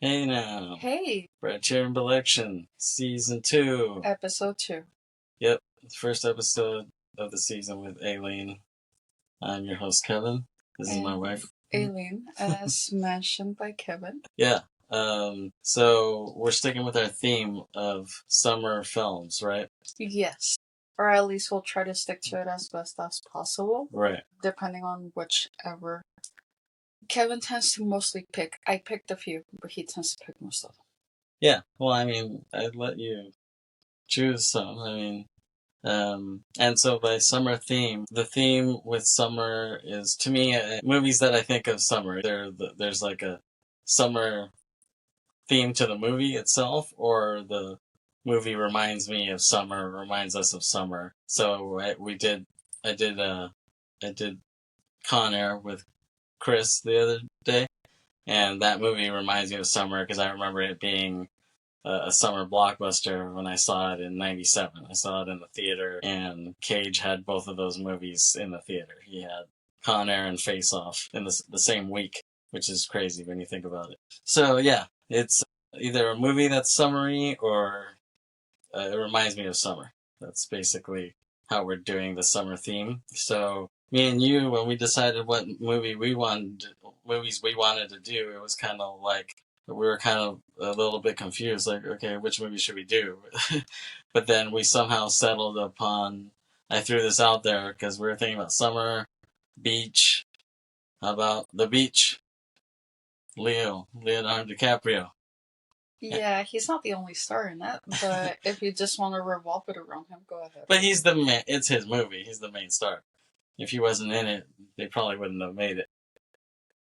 Hey now. Hey, Briterion Bollection, Season 2. episode 2. Yep, the first episode of the season with Aileen. I'm your host, Kevin. This is my And wife. Aileen, as mentioned by Kevin. Yeah, so we're sticking with our theme of summer films, right? Yes. Or at least we'll try to stick to it as best as possible, Right. depending on whichever. Kevin tends to mostly pick. I picked a few, but he tends to pick most of them. Yeah, well, I mean, I'd let you choose some. And so by summer theme, the theme with summer is, to me, movies that I think of summer. There's like a summer theme to the movie itself, or the movie reminds me of summer, reminds us of summer. So I did Con Air with Chris the other day, and that movie reminds me of summer because I remember it being a summer blockbuster when I saw it in '97. I saw it in the theater, and Cage had both of those movies in the theater. He had Con Air and Face Off in the same week, which is crazy when you think about it. So yeah, it's either a movie that's summery or it reminds me of summer. That's basically how we're doing the summer theme. So me and you, when we decided what movies we wanted to do, it was kind of like we were kind of a little bit confused, like, okay, which movie should we do? But then we somehow settled upon, I threw this out there because we were thinking about summer, beach. How about the beach? Leonardo DiCaprio. Yeah, he's not the only star in that, but if you just want to revolve it around him, go ahead. But he's the man. It's his movie. He's the main star. If he wasn't in it, they probably wouldn't have made it.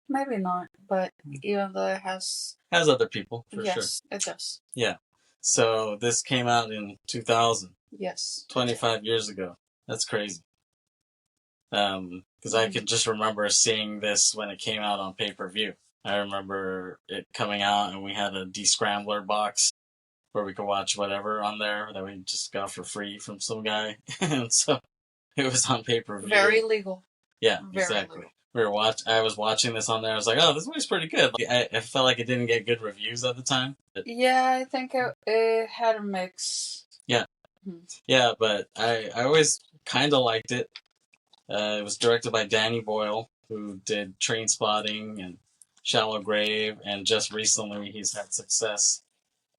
Maybe not, but even though it has other people, for sure. Yes, it does. Yeah. So this came out in 2000, Yes. 25 years ago. That's crazy. Because I could just remember seeing this when it came out on pay-per-view. I remember it coming out, and we had a descrambler box where we could watch whatever on there that we just got for free from some guy. And so it was on pay-per-view. Very legal. Yeah, Very exactly. legal. I was watching this on there. I was like, oh, this movie's pretty good. I felt like it didn't get good reviews at the time. Yeah, I think it had a mix. Yeah. Mm-hmm. Yeah, but I always kind of liked it. It was directed by Danny Boyle, who did Trainspotting and Shallow Grave, and just recently he's had success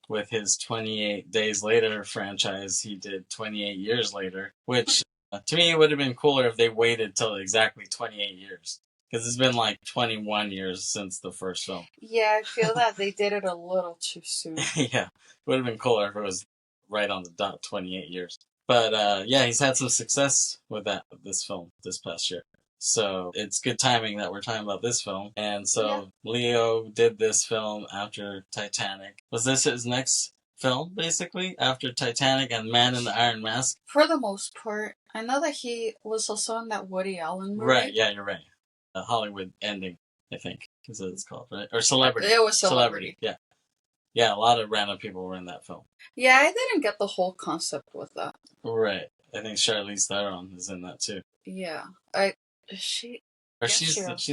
with his 28 Days Later franchise. He did 28 Years Later, which to me it would have been cooler if they waited till exactly 28 years. Because it's been like 21 years since the first film. Yeah, I feel that they did it a little too soon. Yeah, it would have been cooler if it was right on the dot, 28 years. But yeah, he's had some success with this film this past year. So it's good timing that we're talking about this film. And so yeah. Leo did this film after Titanic. Was this his next film, basically, after Titanic and Man in the Iron Mask? For the most part. I know that he was also in that Woody Allen movie. Right, yeah, you're right. Hollywood Ending, I think, is what it's called, right? Or Celebrity. It was Celebrity. Yeah. Yeah, a lot of random people were in that film. Yeah, I didn't get the whole concept with that. Right. I think Charlize Theron is in that too. Yeah. She's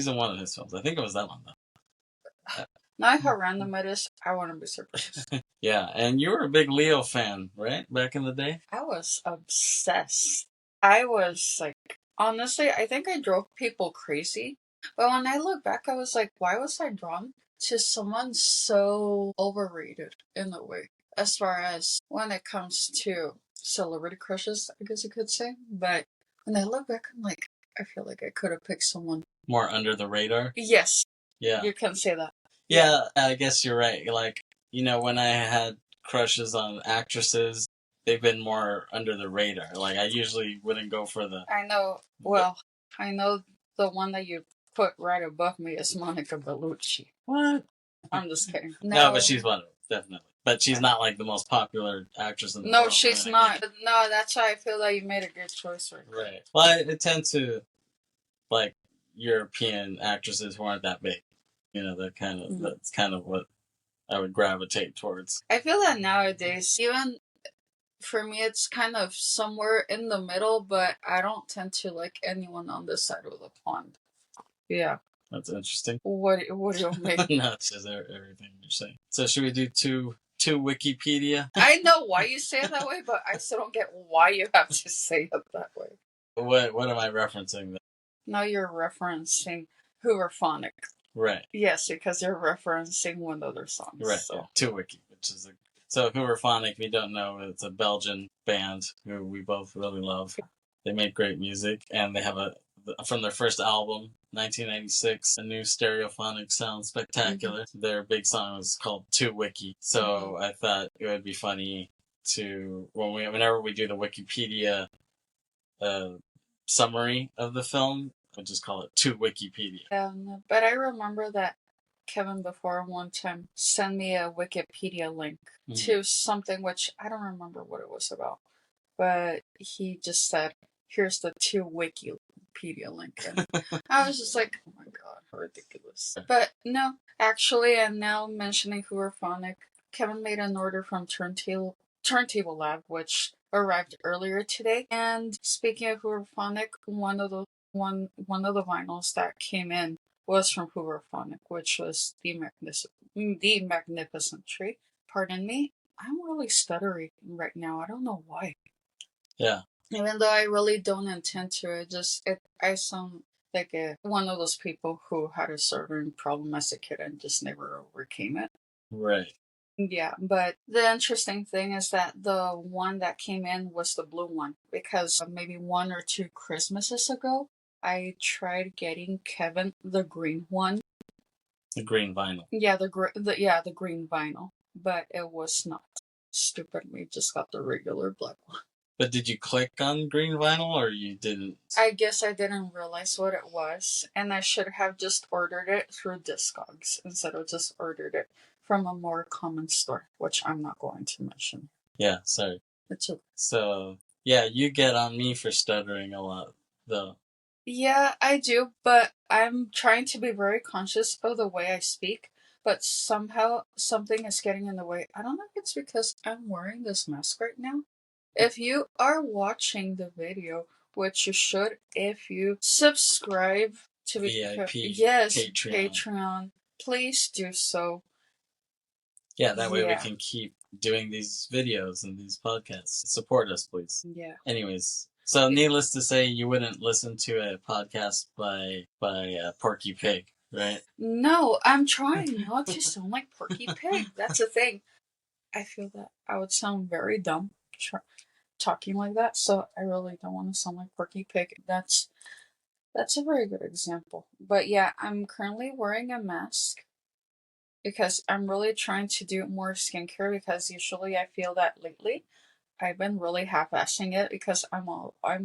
in one of his films. I think it was that one though. Now how random it is, I wouldn't be surprised. Yeah, and you were a big Leo fan, right? Back in the day? I was obsessed. I was like, honestly, I think I drove people crazy. But when I look back, I was like, why was I drawn to someone so overrated in a way? As far as when it comes to celebrity crushes, I guess you could say. But when I look back, I'm like, I feel like I could have picked someone more under the radar. Yes. Yeah. You can say that. Yeah, I guess you're right. Like, when I had crushes on actresses, they've been more under the radar. Like, I usually wouldn't go for the... I know. Well, I know the one that you put right above me is Monica Bellucci. What? I'm just kidding. No, but she's one of them, definitely. But she's not, like, the most popular actress in the world. No, she's not. No, that's why I feel like you made a good choice. Right. Well, I tend to, like, European actresses who aren't that big. That's kind of what I would gravitate towards. I feel that nowadays, even for me, it's kind of somewhere in the middle, but I don't tend to like anyone on this side of the pond. Yeah. That's interesting. What do you mean? No, it's just everything you're saying. So should we do two Wikipedia? I know why you say it that way, but I still don't get why you have to say it that way. What am I referencing then? Now you're referencing Hooverphonic. Right. Yes, because you're referencing one of their songs. Right. So. Yeah. Two Wiki, which is so Hooverphonic, if you don't know, it's a Belgian band who we both really love. They make great music, and they have from their first album, 1996, a new stereophonic sound spectacular. Mm-hmm. Their big song was called Two Wiki. So I thought it would be funny to whenever we do the Wikipedia summary of the film, we'll just call it Two Wikipedia. But I remember that Kevin before one time sent me a Wikipedia link to something which I don't remember what it was about, but he just said, "Here's the Two Wikipedia link," and I was just like, "Oh my god, ridiculous!" But no, actually, and now mentioning Hooverphonic, Kevin made an order from Turntable Lab, which arrived earlier today. And speaking of Hooverphonic, one of the vinyls that came in was from Hooverphonic, which was the Magnificent Tree. Pardon me, I'm really stuttering right now. I don't know why. Yeah. Even though I really don't intend to, I sound like one of those people who had a certain problem as a kid and just never overcame it. Right. Yeah, but the interesting thing is that the one that came in was the blue one, because maybe 1 or 2 Christmases ago, I tried getting Kevin the green one. The green vinyl. Yeah, the green vinyl, but it was not. Stupidly just got the regular black one. But did you click on green vinyl, or you didn't? I guess I didn't realize what it was, and I should have just ordered it through Discogs instead of just ordered it from a more common store, which I'm not going to mention. Yeah, sorry. It's okay. So, yeah, you get on me for stuttering a lot, though. Yeah, I do, but I'm trying to be very conscious of the way I speak, but somehow something is getting in the way. I don't know if it's because I'm wearing this mask right now. If you are watching the video, which you should if you subscribe to VIP, Patreon, please do so. Yeah, that way we can keep doing these videos and these podcasts. Support us, please. Yeah. Anyways, so needless to say, you wouldn't listen to a podcast by Porky Pig, right? No, I'm trying not to sound like Porky Pig. That's the thing. I feel that I would sound very dumb talking like that, so I really don't want to sound like Porky Pig. That's a very good example. But yeah, I'm currently wearing a mask because I'm really trying to do more skincare, because usually I feel that lately I've been really half-assing it because I'm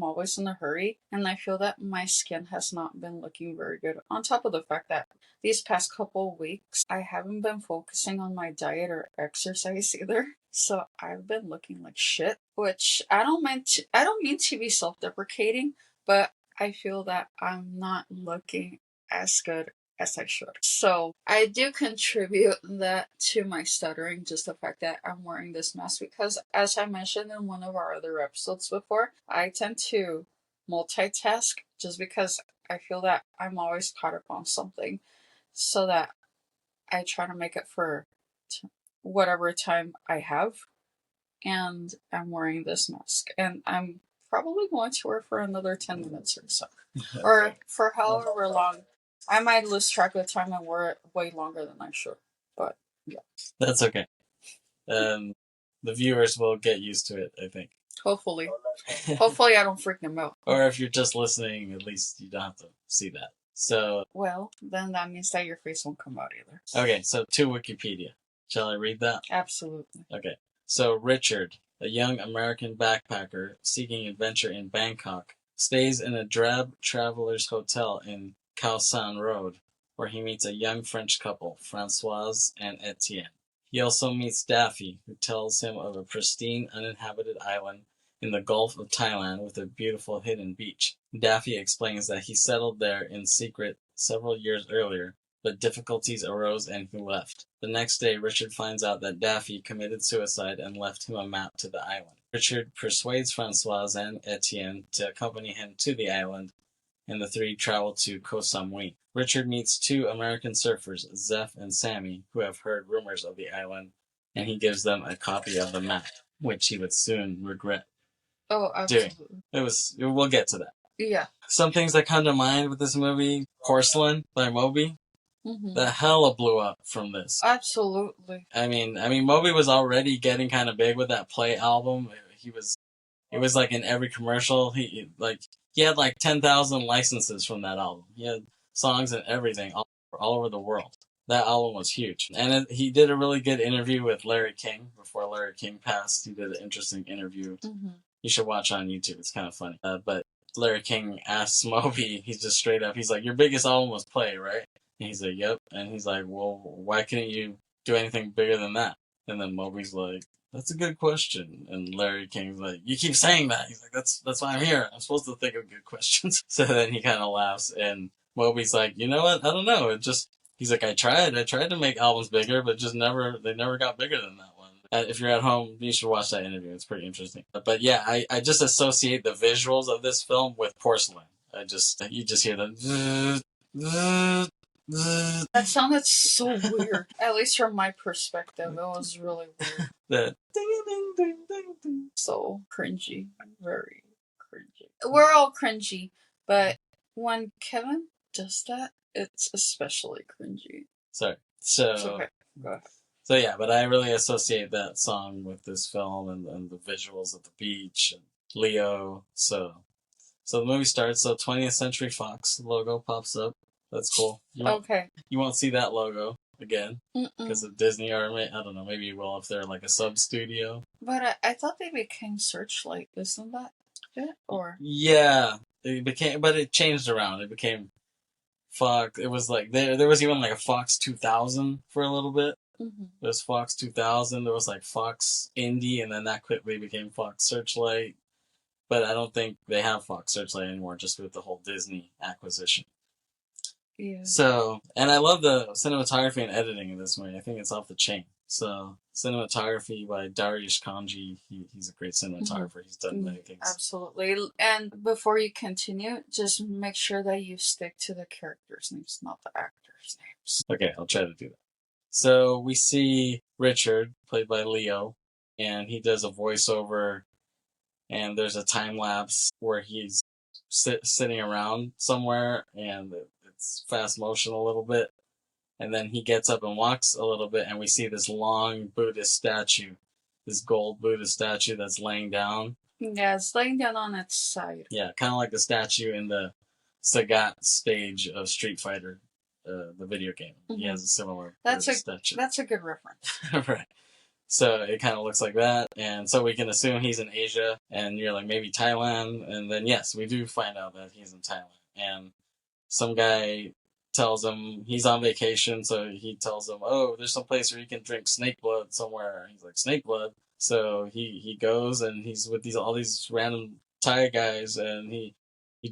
always in a hurry, and I feel that my skin has not been looking very good. On top of the fact that these past couple weeks I haven't been focusing on my diet or exercise either, so I've been looking like shit. Which I don't mean to be self-deprecating, but I feel that I'm not looking as good as I should. So I do contribute that to my stuttering, just the fact that I'm wearing this mask, because as I mentioned in one of our other episodes before, I tend to multitask just because I feel that I'm always caught up on something, so that I try to make it for whatever time I have, and I'm wearing this mask, and I'm probably going to wear for another 10 minutes or so, or for however long. I might lose track of the time and wear it way longer than I should, but yeah. That's okay. The viewers will get used to it, I think. Hopefully. Hopefully I don't freak them out. Or if you're just listening, at least you don't have to see that. So. Well, then that means that your face won't come out either. Okay, so to Wikipedia. Shall I read that? Absolutely. Okay. So Richard, a young American backpacker seeking adventure in Bangkok, stays in a drab traveler's hotel in Khao San Road, where he meets a young French couple, Françoise and Etienne. He also meets Daffy, who tells him of a pristine, uninhabited island in the Gulf of Thailand with a beautiful hidden beach. Daffy explains that he settled there in secret several years earlier, but difficulties arose and he left. The next day, Richard finds out that Daffy committed suicide and left him a map to the island. Richard persuades Françoise and Etienne to accompany him to the island, and the three travel to Koh Samui. Richard meets two American surfers, Zeph and Sammy, who have heard rumors of the island, and he gives them a copy of the map, which he would soon regret doing. Absolutely. We'll get to that. Yeah. Some things that come to mind with this movie: Porcelain by Moby. The hella blew up from this. Absolutely. I mean, Moby was already getting kind of big with that Play album. It was like in every commercial. He had like 10,000 licenses from that album. He had songs and everything all over the world. That album was huge. And he did a really good interview with Larry King before Larry King passed. He did an interesting interview. You should watch on YouTube. It's kind of funny. But Larry King asks Moby, he's just straight up, he's like, your biggest album was Play, right? And he's like, yep. And he's like, well, why couldn't you do anything bigger than that? And then Moby's like, that's a good question. And Larry King's like, you keep saying that. He's like, that's why I'm here. I'm supposed to think of good questions. So then he kind of laughs, and Moby's like, you know what? I don't know. He's like, I tried to make albums bigger, but they never got bigger than that one. If you're at home, you should watch that interview. It's pretty interesting. But yeah, I just associate the visuals of this film with Porcelain. You just hear the that sounded so weird. At least from my perspective, it was really weird. The so cringy, very cringy. We're all cringy, but when Kevin does that, it's especially cringy. Sorry. It's okay. Go ahead. So yeah, but I really associate that song with this film and the visuals of the beach and Leo. So the movie starts. So 20th Century Fox logo pops up. That's cool. You won't see that logo again because of Disney, or I don't know. Maybe you will if they're like a sub studio. But I thought they became Searchlight. Isn't that it? Or yeah, it changed around. It became Fox. It was like there was even like a Fox 2000 for a little bit. There's Fox 2000. There was like Fox Indie, and then that quickly became Fox Searchlight. But I don't think they have Fox Searchlight anymore, just with the whole Disney acquisition. Yeah. So, and I love the cinematography and editing in this movie. I think it's off the chain. So, cinematography by Dariush Kanji. He's a great cinematographer. He's done many things. Absolutely. And before you continue, just make sure that you stick to the characters' names, not the actors' names. Okay, I'll try to do that. So, we see Richard, played by Leo, and he does a voiceover, and there's a time lapse where he's sitting around somewhere, and it's fast motion a little bit, and then he gets up and walks a little bit, and we see this long Buddhist statue, this gold Buddhist statue that's laying down. Yeah, it's laying down on its side. Yeah, kind of like the statue in the Sagat stage of Street Fighter, the video game. He has a similar statue. That's a good reference. Right. So it kind of looks like that, and so we can assume he's in Asia, and you're like, maybe Thailand, and then yes, we do find out that he's in Thailand, and some guy tells him he's on vacation, so he tells him, oh, there's some place where you can drink snake blood somewhere. He's like, snake blood? So he goes, and he's with all these random Thai guys, and he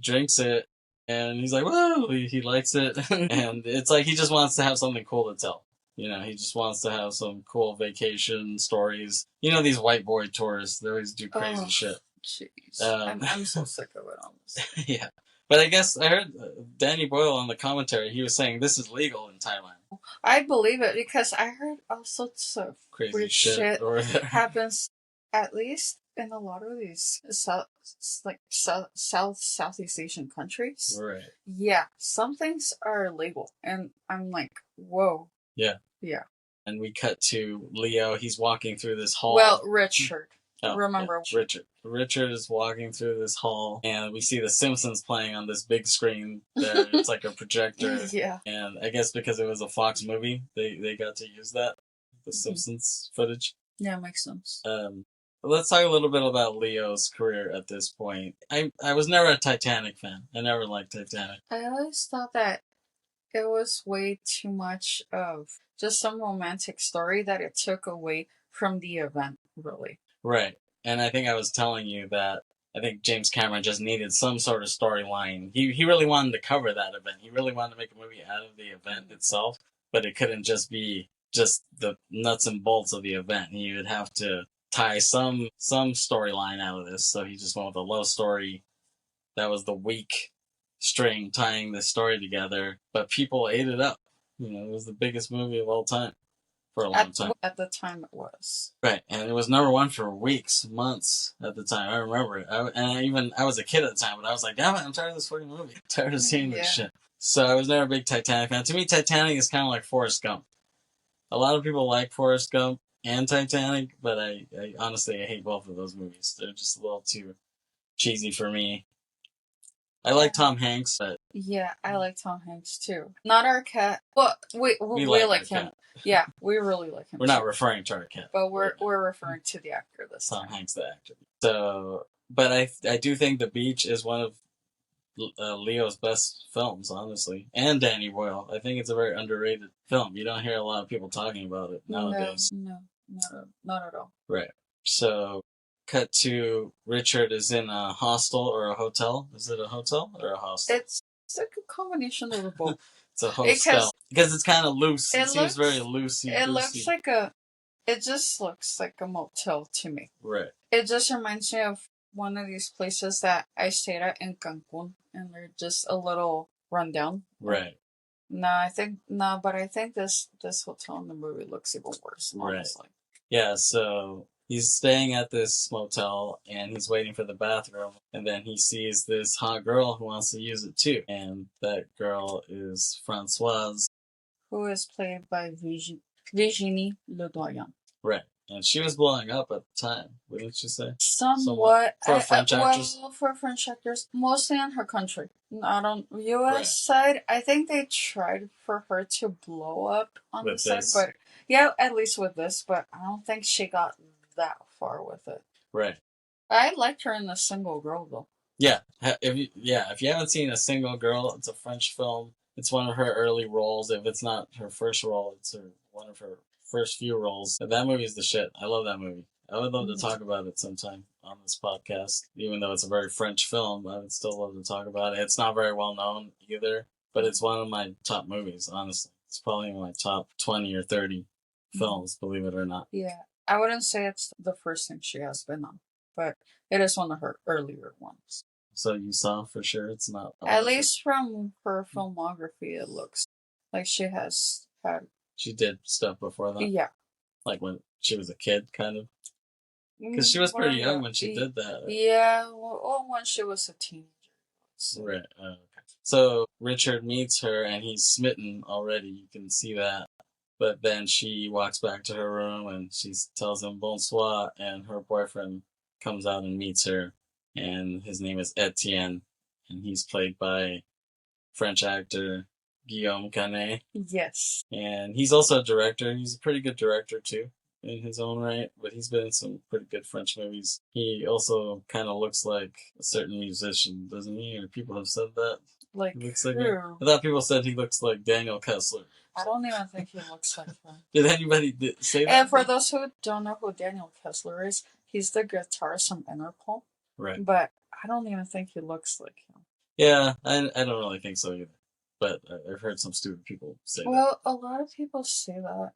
drinks it, and he's like, whoa, he likes it, and it's like he just wants to have something cool to tell. He just wants to have some cool vacation stories. These white boy tourists, they always do crazy shit. Jeez. I'm so sick of it, honestly. Yeah. But I guess I heard Danny Boyle on the commentary, he was saying this is legal in Thailand. I believe it because I heard all sorts of crazy shit happens, at least in a lot of these Southeast Asian countries. Right. Yeah, some things are legal, and I'm like, whoa. Yeah. Yeah. And we cut to Leo. He's walking through this hall. Well, Richard. Remember. Yeah, Richard. Richard is walking through this hall, and we see The Simpsons playing on this big screen there. It's like a projector. Yeah. And I guess because it was a Fox movie, they got to use that, The Simpsons footage. Yeah, makes sense. Let's talk a little bit about Leo's career at this point. I was never a Titanic fan. I never liked Titanic. I always thought that it was way too much of just some romantic story that it took away from the event, really. Right. And I think I was telling you that I think James Cameron just needed some sort of storyline. He really wanted to cover that event. He really wanted to make a movie out of the event itself, but it couldn't just be just the nuts and bolts of the event. He would have to tie some storyline out of this. So he just went with a love story that was the weak string tying the story together, but people ate it up. It was the biggest movie of all time for a long time. At the time it was. Right, and it was number one for weeks, months at the time. I remember it. I was a kid at the time, but I was like, damn it, I'm tired of this fucking movie. I'm tired of seeing this shit. So I was never a big Titanic fan. To me, Titanic is kind of like Forrest Gump. A lot of people like Forrest Gump and Titanic, but I honestly, I hate both of those movies. They're just a little too cheesy for me. I like Tom Hanks, but... Yeah, I like Tom Hanks too. Not our cat. Well, we like him. Cat. Yeah, we really like him. We're not referring to our cat. But we're referring to the actor this time. Tom Hanks, the actor. So, but I do think The Beach is one of Leo's best films, honestly. And Danny Boyle. I think it's a very underrated film. You don't hear a lot of people talking about it nowadays. No, not at all. Right. So, cut to Richard is in a hostel or a hotel. Is it a hotel or a hostel? It's like a combination of both. It's a hostel. Because it's kind of loose. It seems very loosey. It looks like it just looks like a motel to me. Right. It just reminds me of one of these places that I stayed at in Cancun, and they're just a little rundown. Right. But I think this hotel in the movie looks even worse, honestly. Right. Yeah, so he's staying at this motel, and he's waiting for the bathroom, and then he sees this hot girl who wants to use it too, and that girl is Françoise. Who is played by Virginie Ledoyen. Right. And she was blowing up at the time, wouldn't you say? Somewhat. For a French actress? Well, for French actors, mostly in her country. Not on U.S. side. I think they tried for her to blow up on the side, but yeah, at least with this, but I don't think she got that far with it. Right. I liked her in The Single Girl, though. Yeah. If you haven't seen A Single Girl, it's a French film. It's one of her early roles. If it's not her first role, it's one of her first few roles. That movie is the shit. I love that movie. I would love to talk about it sometime on this podcast. Even though it's a very French film, I would still love to talk about it. It's not very well known either, but it's one of my top movies, honestly. It's probably in my top 20 or 30 films, believe it or not. Yeah. I wouldn't say it's the first thing she has been on, but it is one of her earlier ones. So you saw for sure it's not... At least from her filmography, it looks like she has had... She did stuff before that? Yeah. Like when she was a kid, kind of? Because she was pretty young when she did that. Yeah, well, when she was a teenager. Right, okay. So Richard meets her and he's smitten already, you can see that. But then she walks back to her room and she tells him bonsoir, and her boyfriend comes out and meets her, and his name is Etienne, and he's played by French actor Guillaume Canet. Yes. And he's also a director. He's a pretty good director too, in his own right, but he's been in some pretty good French movies. He also kind of looks like a certain musician, doesn't he? Or people have said that. Like I thought people said he looks like Daniel Kessler. I don't even think he looks like him. Did anybody say that? And for those who don't know who Daniel Kessler is, he's the guitarist from Interpol. Right. But I don't even think he looks like him. Yeah, I don't really think so either. But I've heard some stupid people say that. Well, a lot of people say that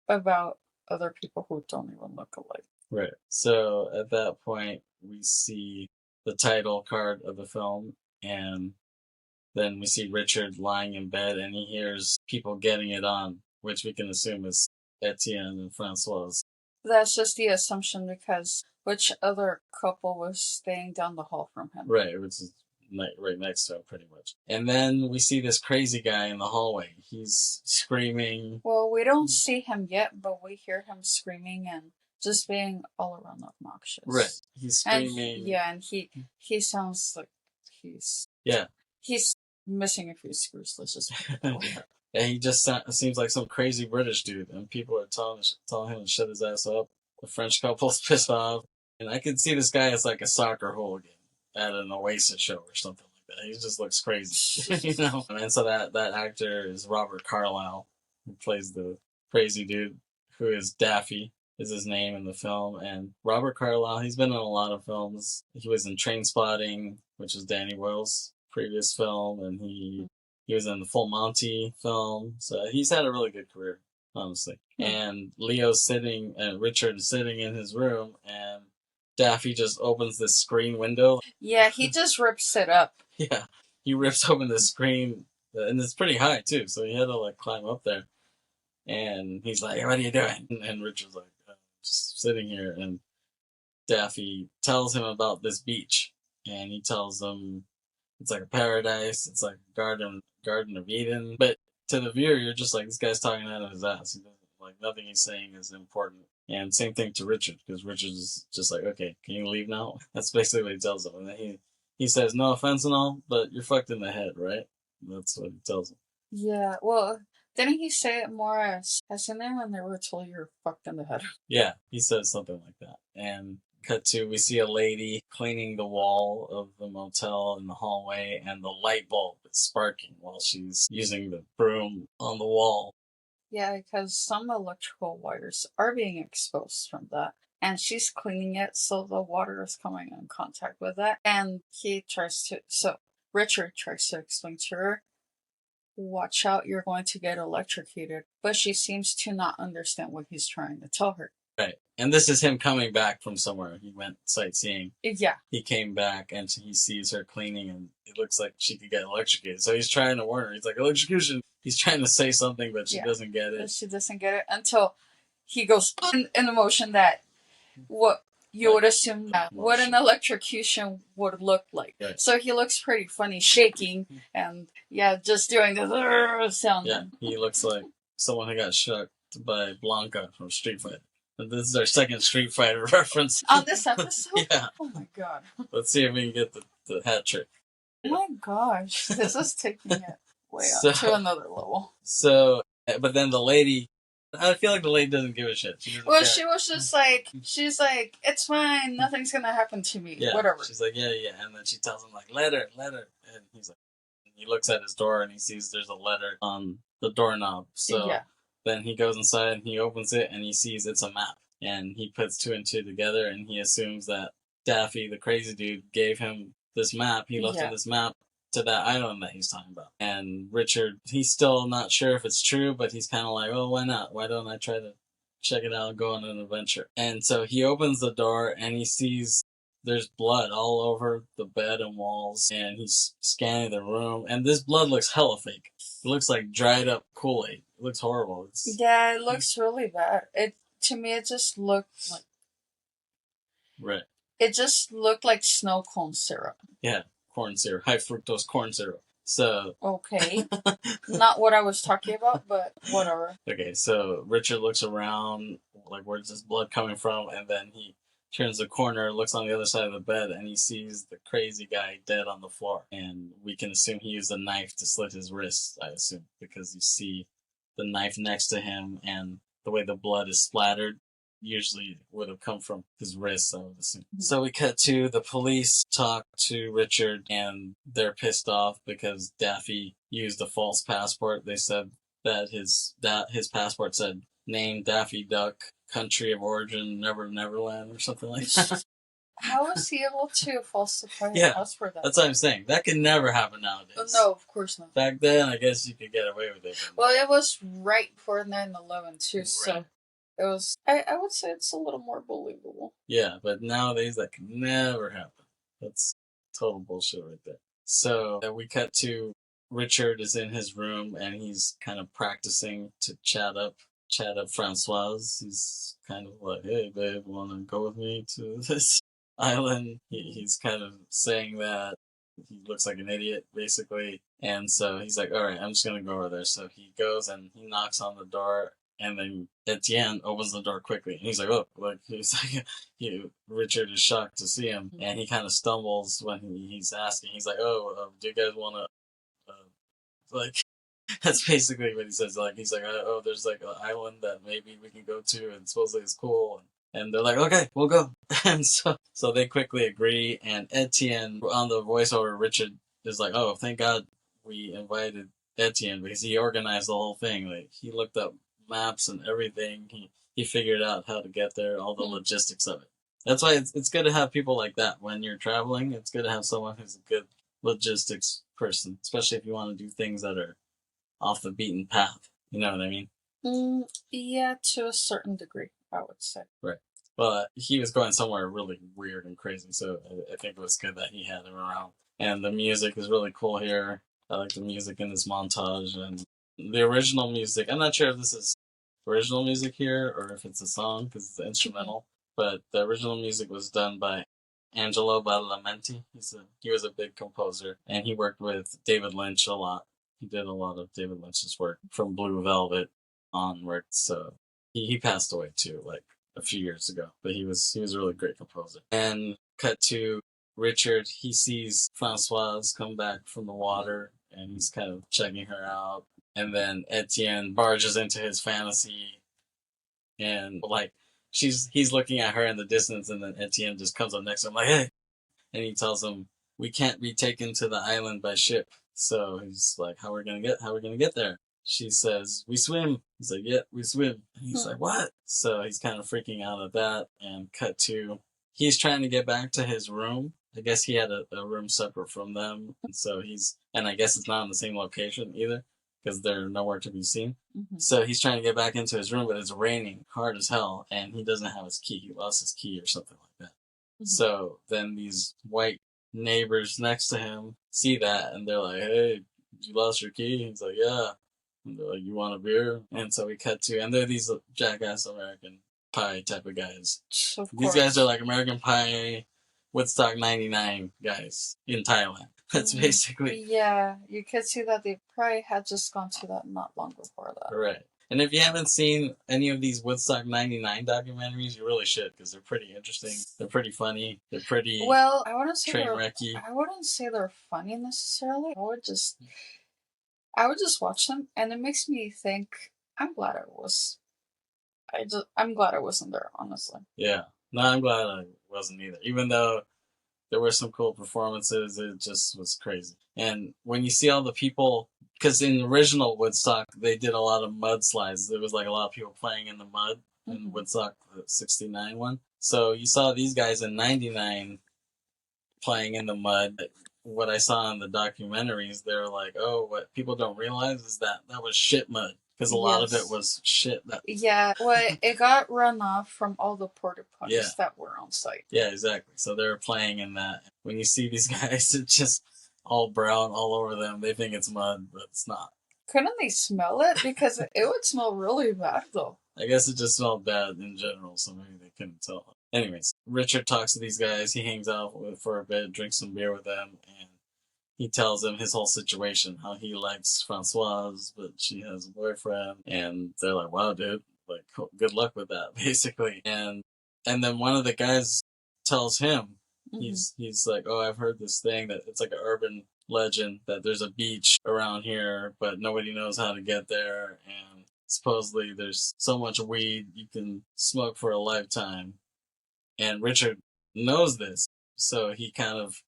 about other people who don't even look alike. Right. So at that point, we see the title card of the film, and then we see Richard lying in bed, and he hears people getting it on, which we can assume is Etienne and Françoise. That's just the assumption, because which other couple was staying down the hall from him? Right, which is right next to him, pretty much. And then we see this crazy guy in the hallway. He's screaming. Well, we don't see him yet, but we hear him screaming and just being all around obnoxious. Right, he's screaming. And he sounds like he's missing a few screws. Let's just put it that way. And he just seems like some crazy British dude, and people are telling him to shut his ass up. The French couple's pissed off, and I can see this guy as like a soccer hooligan at an Oasis show or something like that. He just looks crazy, And so that actor is Robert Carlyle, who plays the crazy dude, who is Daffy, is his name in the film. And Robert Carlyle, he's been in a lot of films. He was in Trainspotting, which is Danny Boyle's previous film, and he was in the Full Monty film. So he's had a really good career, honestly. And Richard is sitting in his room, and Daffy just opens this screen window. Yeah, he just rips it up. Yeah. he rips open the screen, and it's pretty high too, so he had to like climb up there. And he's like, "What are you doing?" And Richard's like, "Just sitting here." And Daffy tells him about this beach, and he tells him it's like a paradise. It's like a Garden of Eden. But to the viewer, you're just like, this guy's talking out of his ass. He doesn't, like, nothing he's saying is important. And same thing to Richard, because Richard is just like, okay, can you leave now? That's basically what he tells him. And then he says, no offense and all, but you're fucked in the head, right? That's what he tells him. Yeah, well, didn't he say it more as in there when they were told you're fucked in the head? Yeah, he says something like that. And cut to, we see a lady cleaning the wall of the motel in the hallway, and the light bulb is sparking while she's using the broom on the wall. Yeah, because some electrical wires are being exposed from that. And she's cleaning it, so the water is coming in contact with that. And Richard tries to explain to her, watch out, you're going to get electrocuted. But she seems to not understand what he's trying to tell her. Right. And this is him coming back from somewhere. He went sightseeing. Yeah. He came back and he sees her cleaning, and it looks like she could get electrocuted. So he's trying to warn her. He's like, electrocution. He's trying to say something, but she doesn't get it. She doesn't get it until he goes in the motion that what you would assume what an electrocution would look like. Right. So he looks pretty funny, shaking, and just doing the sound. Yeah, he looks like someone who got shocked by Blanca from Street Fighter. This is our second Street Fighter reference. On this episode? Yeah. Oh my god. Let's see if we can get the hat trick. Oh my gosh. This is taking it way up to another level. So, but then the lady, I feel like the lady doesn't give a shit. She was just like, she's like, it's fine, nothing's gonna happen to me, whatever. She's like, yeah, and then she tells him, like, letter, and he's like, he looks at his door and he sees there's a letter on the doorknob, so then he goes inside and he opens it and he sees it's a map, and he puts two and two together and he assumes that Daffy, the crazy dude, gave him this map. He left him this map to that island that he's talking about. And Richard, he's still not sure if it's true, but he's kind of like, oh, why not? Why don't I try to check it out and go on an adventure? And so he opens the door and he sees there's blood all over the bed and walls, and he's scanning the room, and this blood looks hella fake. It looks like dried up Kool-Aid. It looks horrible. It looks really bad. To me, it just looked like... Right. It just looked like snow cone syrup. Yeah, corn syrup. High fructose corn syrup. So... Okay. Not what I was talking about, but whatever. Okay, so Richard looks around, like, where's this blood coming from? And then he turns the corner, looks on the other side of the bed, and he sees the crazy guy dead on the floor. And we can assume he used a knife to slit his wrist, I assume, because you see the knife next to him, and the way the blood is splattered usually would have come from his wrist, I would assume. So we cut to the police talk to Richard, and they're pissed off because Daffy used a false passport. They said that his passport said name Daffy Duck, country of origin Neverland, or something like that. How was he able to falsify his passport? That's what I'm saying. That can never happen nowadays. No, of course not. Back then, I guess you could get away with it. Well, it was right before 9/11 too, right. So it was. I would say it's a little more believable. Yeah, but nowadays that can never happen. That's total bullshit right there. So we cut to Richard is in his room and he's kind of practicing to chat up Francoise. He's kind of like, hey babe, wanna go with me to this island? He's kind of saying that he looks like an idiot, basically. And so he's like, alright, I'm just gonna go over there. So he goes and he knocks on the door, and then Etienne opens the door quickly. And he's like, oh, like, he's like, Richard is shocked to see him. And he kind of stumbles when he's asking. He's like, oh, do you guys wanna, like, that's basically what he says. Like, he's like, oh, there's like an island that maybe we can go to, and supposedly it's cool. And they're like, okay, we'll go. And so they quickly agree. And Etienne, on the voiceover, Richard is like, oh, thank God we invited Etienne, because he organized the whole thing. Like, he looked up maps and everything. He figured out how to get there, all the logistics of it. That's why it's good to have people like that when you're traveling. It's good to have someone who's a good logistics person, especially if you want to do things that are off the beaten path. You know what I mean? Yeah, to a certain degree, I would say. Right. Well, he was going somewhere really weird and crazy, so I think it was good that he had him around. And the music is really cool here. I like the music in this montage, and the original music. I'm not sure if this is original music here or if it's a song because it's instrumental. But the original music was done by Angelo Badalamenti. He was a big composer, and he worked with David Lynch a lot. He did a lot of David Lynch's work from Blue Velvet onward. So he passed away too, like a few years ago. But he was a really great composer. And cut to Richard. He sees Francoise come back from the water, and he's kind of checking her out. And then Etienne barges into his fantasy, and like he's looking at her in the distance, and then Etienne just comes up next to him like, "Hey," and he tells him, "We can't be taken to the island by ship." So he's like, how are we gonna get there? She says, "We swim." He's like, "Yeah, we swim." And he's like, "What?" So he's kind of freaking out at that, and cut to he's trying to get back to his room. I guess he had a room separate from them, and so and I guess it's not in the same location either because they're nowhere to be seen. So he's trying to get back into his room, but it's raining hard as hell, and he doesn't have his key. He lost his key or something like that. So then these white neighbors next to him see that, and they're like, "Hey, you lost your key?" He's like, "Yeah." And they're like, "You want a beer?" And so we cut to, and they're these jackass American Pie type of guys. These guys are like American Pie, Woodstock 99 guys in Thailand. That's basically. Yeah, you could see that they probably had just gone to that not long before that. Right. And if you haven't seen any of these Woodstock 99 documentaries, you really should, because they're pretty interesting. They're pretty funny. They're pretty well, I wouldn't say train-wrecky. I wouldn't say they're funny necessarily. I would just watch them, and it makes me think. I'm glad I'm glad I wasn't there, honestly. Yeah. No, I'm glad I wasn't either. Even though there were some cool performances, it just was crazy. And when you see all the people, because in the original Woodstock, they did a lot of mudslides. There was like a lot of people playing in the mud in Woodstock, the 69 one. So you saw these guys in 99 playing in the mud. What I saw in the documentaries, they were like, "Oh, what people don't realize is that was shit mud." Because a lot of it was shit. Well, it got run off from all the porta potties that were on site. Yeah, exactly. So they were playing in that. When you see these guys, it's just all brown all over them. They think it's mud, but it's not. Couldn't they smell it? Because it would smell really bad, though. I guess it just smelled bad in general, so maybe they couldn't tell. Anyways, Richard talks to these guys. He hangs out for a bit, drinks some beer with them, and he tells them his whole situation, how he likes Francoise, but she has a boyfriend, and they're like, "Wow, dude, like, good luck with that," basically. And then one of the guys tells him, he's like, "Oh, I've heard this thing that it's like an urban legend that there's a beach around here, but nobody knows how to get there, and supposedly there's so much weed you can smoke for a lifetime." And Richard knows this, so he kind of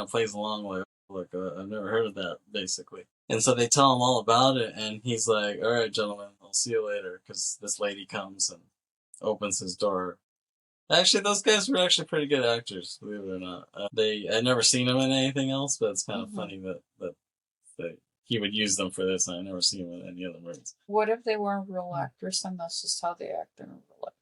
plays along like, "Look, I've never heard of that," basically. And so they tell him all about it, and he's like, "All right, gentlemen, I'll see you later," because this lady comes and opens his door. Actually, those guys were actually pretty good actors, believe it or not. I'd never seen them in anything else, but it's kind of funny that he would use them for this, and I never seen them in any other movies. What if they weren't real actors, and that's just how they act in real life?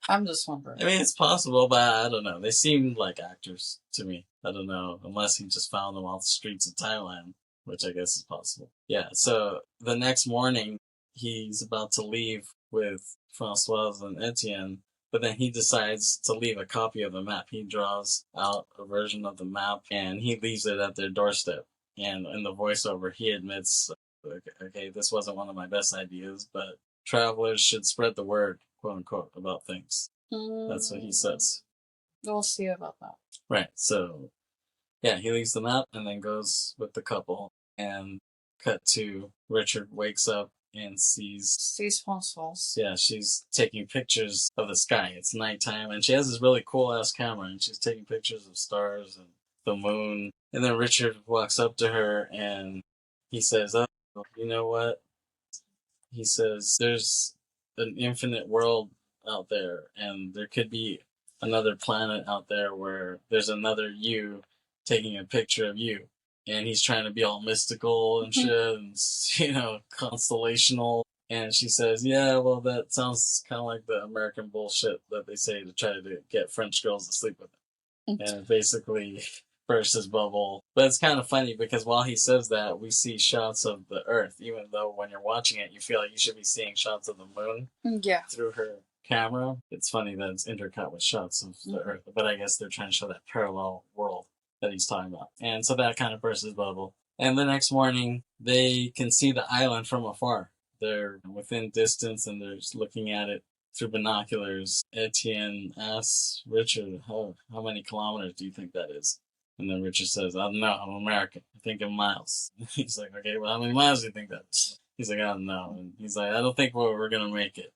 I'm just wondering. I mean, it's possible, but I don't know. They seemed like actors to me. I don't know, unless he just found them off the streets of Thailand, which I guess is possible. Yeah, so the next morning, he's about to leave with Francoise and Etienne, but then he decides to leave a copy of the map. He draws out a version of the map, and he leaves it at their doorstep. And in the voiceover, he admits, okay, this wasn't one of my best ideas, but travelers should spread the word, quote unquote, about things. That's what he says. We'll see about that. Right. So, yeah, he leaves the map and then goes with the couple. And cut to Richard wakes up and sees Francoise. Yeah, she's taking pictures of the sky. It's nighttime, and she has this really cool ass camera, and she's taking pictures of stars and the moon. And then Richard walks up to her and he says, "Oh, you know what?" He says, "There's an infinite world out there, and there could be another planet out there where there's another you taking a picture of you." And he's trying to be all mystical and shit, and, constellational. And she says, "Yeah, well, that sounds kind of like the American bullshit that they say to try to get French girls to sleep with them." And basically, burst his bubble. But it's kind of funny because while he says that, we see shots of the Earth, even though when you're watching it, you feel like you should be seeing shots of the moon through her camera. It's funny that it's intercut with shots of the Earth, but I guess they're trying to show that parallel world that he's talking about. And so that kind of bursts his bubble. And the next morning, they can see the island from afar. They're within distance and they're just looking at it through binoculars. Etienne asks Richard, how many kilometers do you think that is? And then Richard says, I don't know, I'm American. I think in miles. He's like, okay, well, how many miles do you think that's? He's like, I don't know. And he's like, I don't think we're going to make it.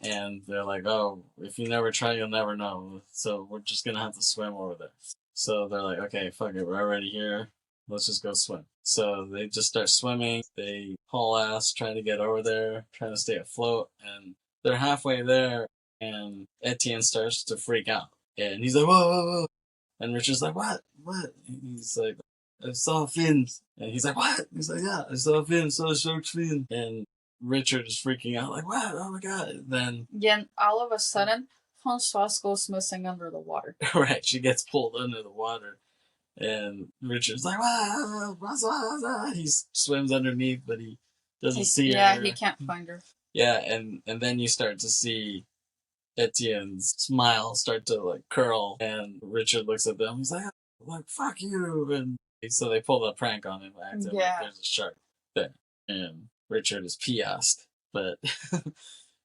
And they're like, oh, if you never try, you'll never know. So we're just going to have to swim over there. So they're like, okay, fuck it, we're already here. Let's just go swim. So they just start swimming. They haul ass, trying to get over there, trying to stay afloat. And they're halfway there, and Etienne starts to freak out. And he's like, whoa, whoa, whoa. And Richard's like, what? What? He's like, I saw fins. And he's like, what? He's like, yeah, I saw fins, saw a shark's fin. And Richard is freaking out, like, what? Oh my god. And then... yeah, and all of a sudden, Françoise goes missing under the water. Right, she gets pulled under the water. And Richard's like, Françoise! He swims underneath, but he doesn't see her. Yeah, he can't find her. Yeah, and then you start to see Etienne's smile start to like curl, and Richard looks at them. He's like, fuck you! And so they pull the prank on him, acting like there's a shark there, and Richard is pissed. But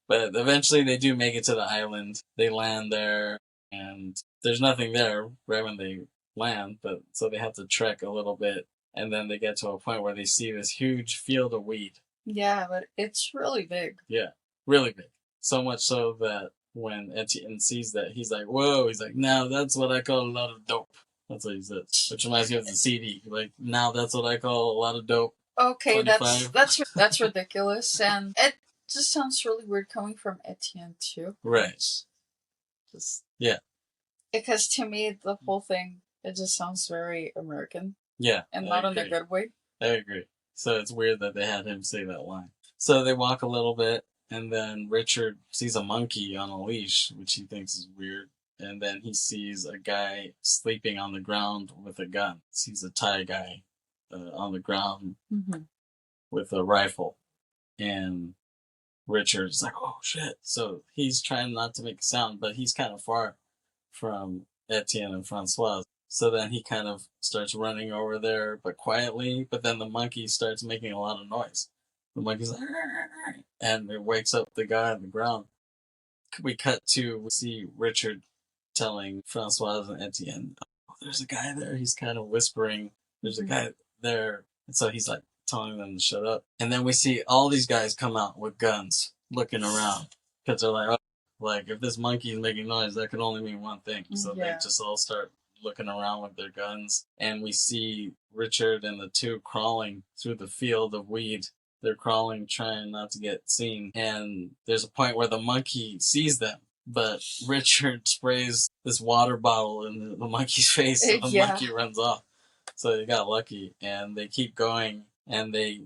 but eventually they do make it to the island. They land there, and there's nothing there right when they land. But so they have to trek a little bit, and then they get to a point where they see this huge field of wheat. Yeah, but it's really big. Yeah, really big. So much so that when Etienne sees that, he's like, whoa, he's like, now that's what I call a lot of dope. That's what he said. Which reminds me of the CD. Like, now that's what I call a lot of dope. Okay, 25. that's ridiculous. And it just sounds really weird coming from Etienne, too. Right. Just, yeah. Because to me, the whole thing, it just sounds very American. Yeah. And not in a good way. I agree. So it's weird that they had him say that line. So they walk a little bit, and then Richard sees a monkey on a leash, which he thinks is weird. And then he sees a guy sleeping on the ground with a gun. Sees a Thai guy on the ground with a rifle. And Richard's like, oh, shit. So he's trying not to make a sound, but he's kind of far from Etienne and Françoise. So then he kind of starts running over there, but quietly. But then the monkey starts making a lot of noise. The monkey's like, and it wakes up the guy on the ground. We cut to see Richard telling Françoise and Etienne, oh, there's a guy there. He's kind of whispering, there's a guy there. And so he's like telling them to shut up. And then we see all these guys come out with guns, looking around. Because they're like, oh, like, if this monkey is making noise, that could only mean one thing. So they just all start looking around with their guns. And we see Richard and the two crawling through the field of weed. They're crawling, trying not to get seen. And there's a point where the monkey sees them. But Richard sprays this water bottle in the monkey's face, and the monkey runs off. So they got lucky, and they keep going, and they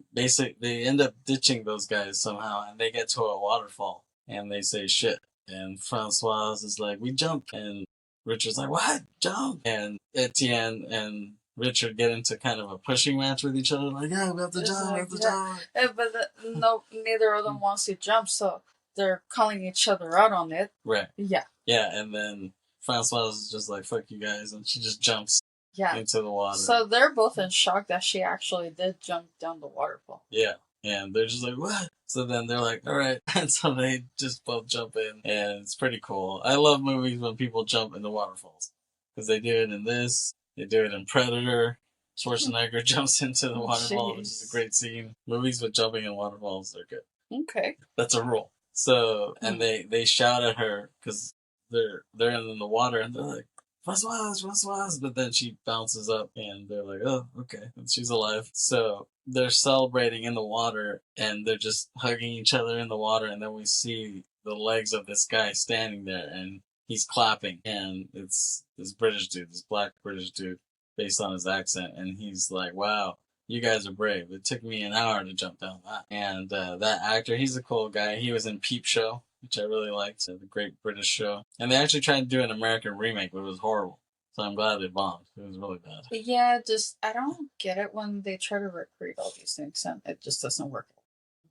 end up ditching those guys somehow, and they get to a waterfall, and they say shit. And Françoise is like, we jump, and Richard's like, what? Jump! And Etienne and Richard get into kind of a pushing match with each other, like, yeah, we have to jump, we have to jump. But neither of them wants to jump, so they're calling each other out on it. Right. Yeah. Yeah, and then Françoise is just like, fuck you guys, and she just jumps into the water. So they're both in shock that she actually did jump down the waterfall. Yeah, and they're just like, what? So then they're like, all right, and so they just both jump in, and it's pretty cool. I love movies when people jump into waterfalls, because they do it in this, they do it in Predator. Schwarzenegger jumps into the waterfall, which is a great scene. Movies with jumping in waterfalls are good. Okay. That's a rule. So, and they shout at her because they're in the water and they're like, Françoise, but then she bounces up and they're like, oh, okay, and she's alive. So they're celebrating in the water and they're just hugging each other in the water, and then we see the legs of this guy standing there and he's clapping, and it's this British dude, this black British dude, based on his accent, and he's like, wow, you guys are brave. It took me an hour to jump down that. And that actor, he's a cool guy. He was in Peep Show, which I really liked. The great British show. And they actually tried to do an American remake, but it was horrible. So I'm glad it bombed. It was really bad. Yeah, just I don't get it when they try to recreate all these things and it just doesn't work.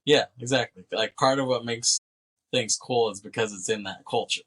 Yeah, exactly. Like part of what makes things cool is because it's in that culture.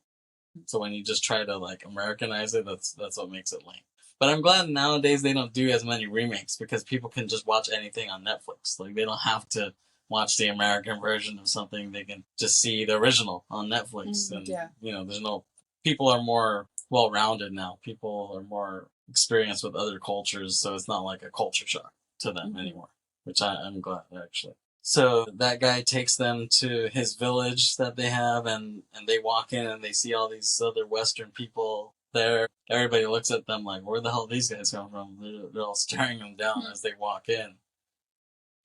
So when you just try to like Americanize it, that's what makes it lame. But I'm glad nowadays they don't do as many remakes because people can just watch anything on Netflix. Like they don't have to watch the American version of something. They can just see the original on Netflix. And Yeah. you know, there's no people are more well rounded now. People are more experienced with other cultures, so it's not like a culture shock to them anymore. Which I'm glad actually. So that guy takes them to his village that they have, and they walk in and they see all these other Western people there. Everybody looks at them like, where the hell these guys come from? They're all staring them down as they walk in.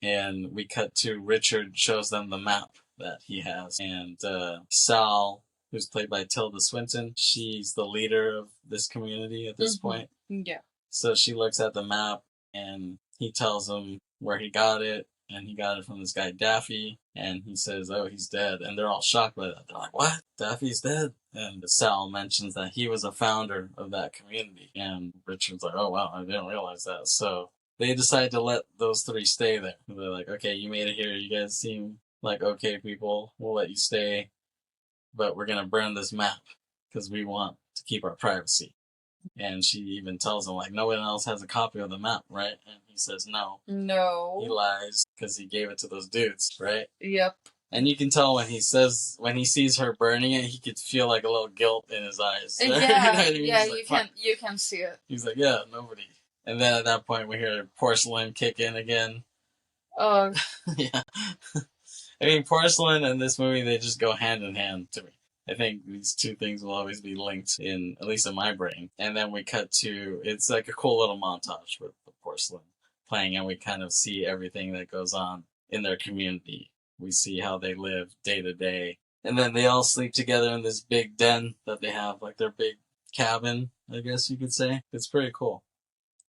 And we cut to Richard shows them the map that he has. And Sal, who's played by Tilda Swinton, she's the leader of this community at this point. Yeah. So she looks at the map and he tells them where he got it. And he got it from this guy, Daffy. And he says, oh, he's dead. And they're all shocked by that. They're like, what? Daffy's dead? And Sal mentions that he was a founder of that community. And Richard's like, oh, wow, I didn't realize that. So they decide to let those three stay there. They're like, okay, you made it here. You guys seem like okay people. We'll let you stay. But we're going to burn this map because we want to keep our privacy. And she even tells him, like, no one else has a copy of the map, right? And he says no. No. He lies because he gave it to those dudes, right? Yep. And you can tell when he sees her burning it, he could feel like a little guilt in his eyes. Yeah, you know what I mean? yeah, like, you can see it. He's like, yeah, nobody. And then at that point, we hear porcelain kick in again. Oh. Yeah. I mean, porcelain and this movie, they just go hand in hand to me. I think these two things will always be linked in, at least in my brain. And then we cut to, it's like a cool little montage with the porcelain playing, and we kind of see everything that goes on in their community. We see how they live day to day. And then they all sleep together in this big den that they have, like their big cabin, I guess you could say. It's pretty cool.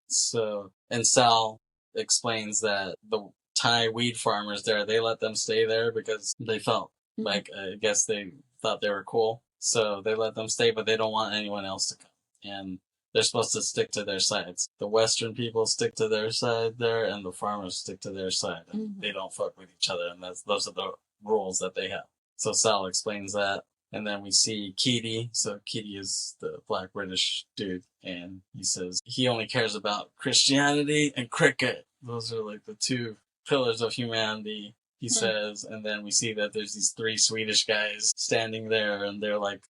So, and Sal explains that the Thai weed farmers there, they let them stay there because they felt like, I guess they thought they were cool. So they let them stay, but they don't want anyone else to come. And they're supposed to stick to their sides. The Western people stick to their side there, and the farmers stick to their side. And they don't fuck with each other, and those are the rules that they have. So Sal explains that. And then we see Keaty. So Keaty is the black British dude. And he says he only cares about Christianity and cricket. Those are like the two pillars of humanity, he says. And then we see that there's these three Swedish guys standing there. And they're like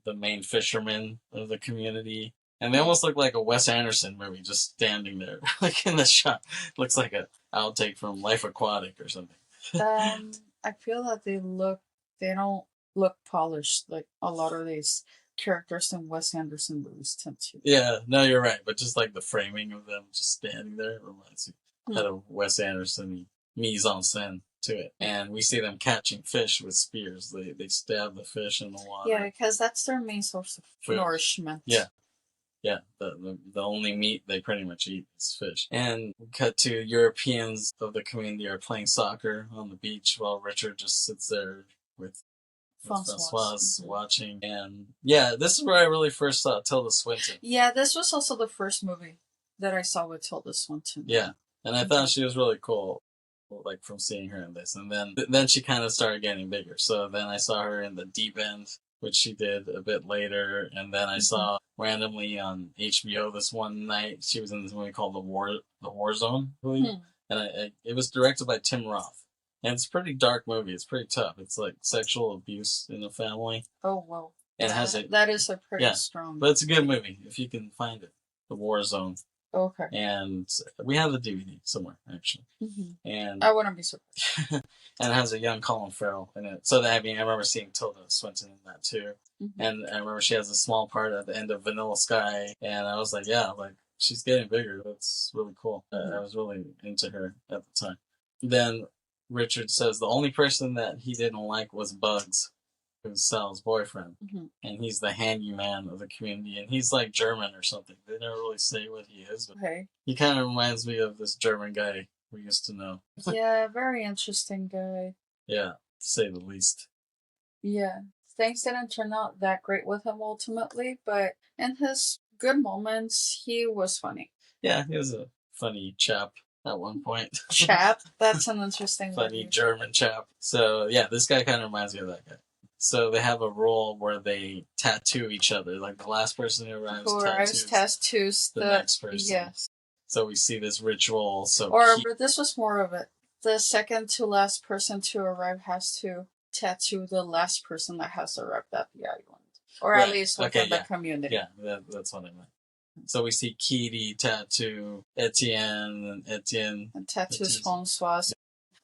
the main fishermen of the community. And they almost look like a Wes Anderson movie just standing there. Like in the shot. Looks like an outtake from Life Aquatic or something. I feel that they don't look polished like a lot of these characters in Wes Anderson movies tend to. Yeah, no, you're right. But just like the framing of them just standing there reminds you kind of Wes Anderson mise en scène to it. And we see them catching fish with spears. They stab the fish in the water. Yeah, because that's their main source of nourishment. Yeah. Yeah, the only meat they pretty much eat is fish. And we cut to Europeans of the community are playing soccer on the beach while Richard just sits there with Francois watching. And yeah, this is where I really first saw Tilda Swinton. Yeah, this was also the first movie that I saw with Tilda Swinton. Yeah, and I thought she was really cool, like from seeing her in this. And then she kind of started getting bigger. So then I saw her in The Deep End, which she did a bit later. And then I saw randomly on HBO this one night, she was in this movie called The War Zone, I believe. And it was directed by Tim Roth. And it's a pretty dark movie. It's pretty tough. It's like sexual abuse in the family. Oh, wow. And that is a pretty strong... But it's a good movie, if you can find it. The War Zone. Okay. And we have the DVD somewhere, actually. And I wouldn't be surprised. And it has a young Colin Farrell in it. So that, I mean, I remember seeing Tilda Swinton in that too. And I remember she has a small part at the end of Vanilla Sky. And I was like, yeah, like she's getting bigger. That's really cool. I was really into her at the time. Then Richard says the only person that he didn't like was Bugs, who's Sal's boyfriend. And he's the handyman of the community. And he's like German or something. They never really say what he is. But he kind of reminds me of this German guy we used to know. Yeah, very interesting guy. Yeah, to say the least. Yeah. Things didn't turn out that great with him ultimately, but in his good moments. He was funny. Yeah, he was a funny chap at one point. Chap? That's an interesting Funny word. German chap. So, yeah, this guy kind of reminds me of that guy. So they have a rule where they tattoo each other. Like the last person who arrives tattoos the next person. Yes. So we see this ritual. So Or this was more of it. The second to last person to arrive has to tattoo the last person that has arrived at the island. Or at least within the community. Yeah, that's what I meant. So we see Kitty tattoo Etienne, and Etienne tattoos Francois.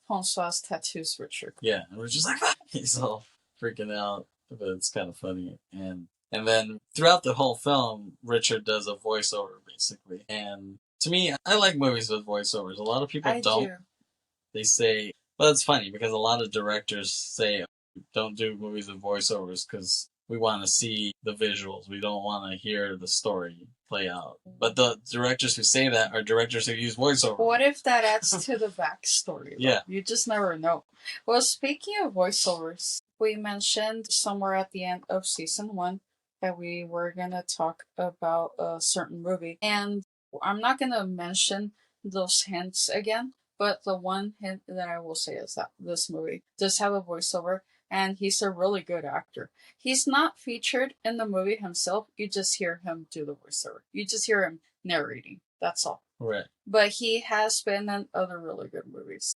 Francois tattoos Richard. Yeah, and Richard's like, ah! He's all freaking out, but it's kind of funny. And then throughout the whole film, Richard does a voiceover basically. And to me, I like movies with voiceovers. A lot of people don't. They say, well, it's funny because a lot of directors say don't do movies with voiceovers because we want to see the visuals. We don't want to hear the story play out. But the directors who say that are directors who use voiceover. What if that adds to the backstory? Yeah. You just never know. Well, speaking of voiceovers, we mentioned somewhere at the end of season 1 that we were going to talk about a certain movie. And I'm not going to mention those hints again, but the one hint that I will say is that this movie does have a voiceover, and he's a really good actor. He's not featured in the movie himself. You just hear him do the voiceover. You just hear him narrating. That's all. Right. But he has been in other really good movies.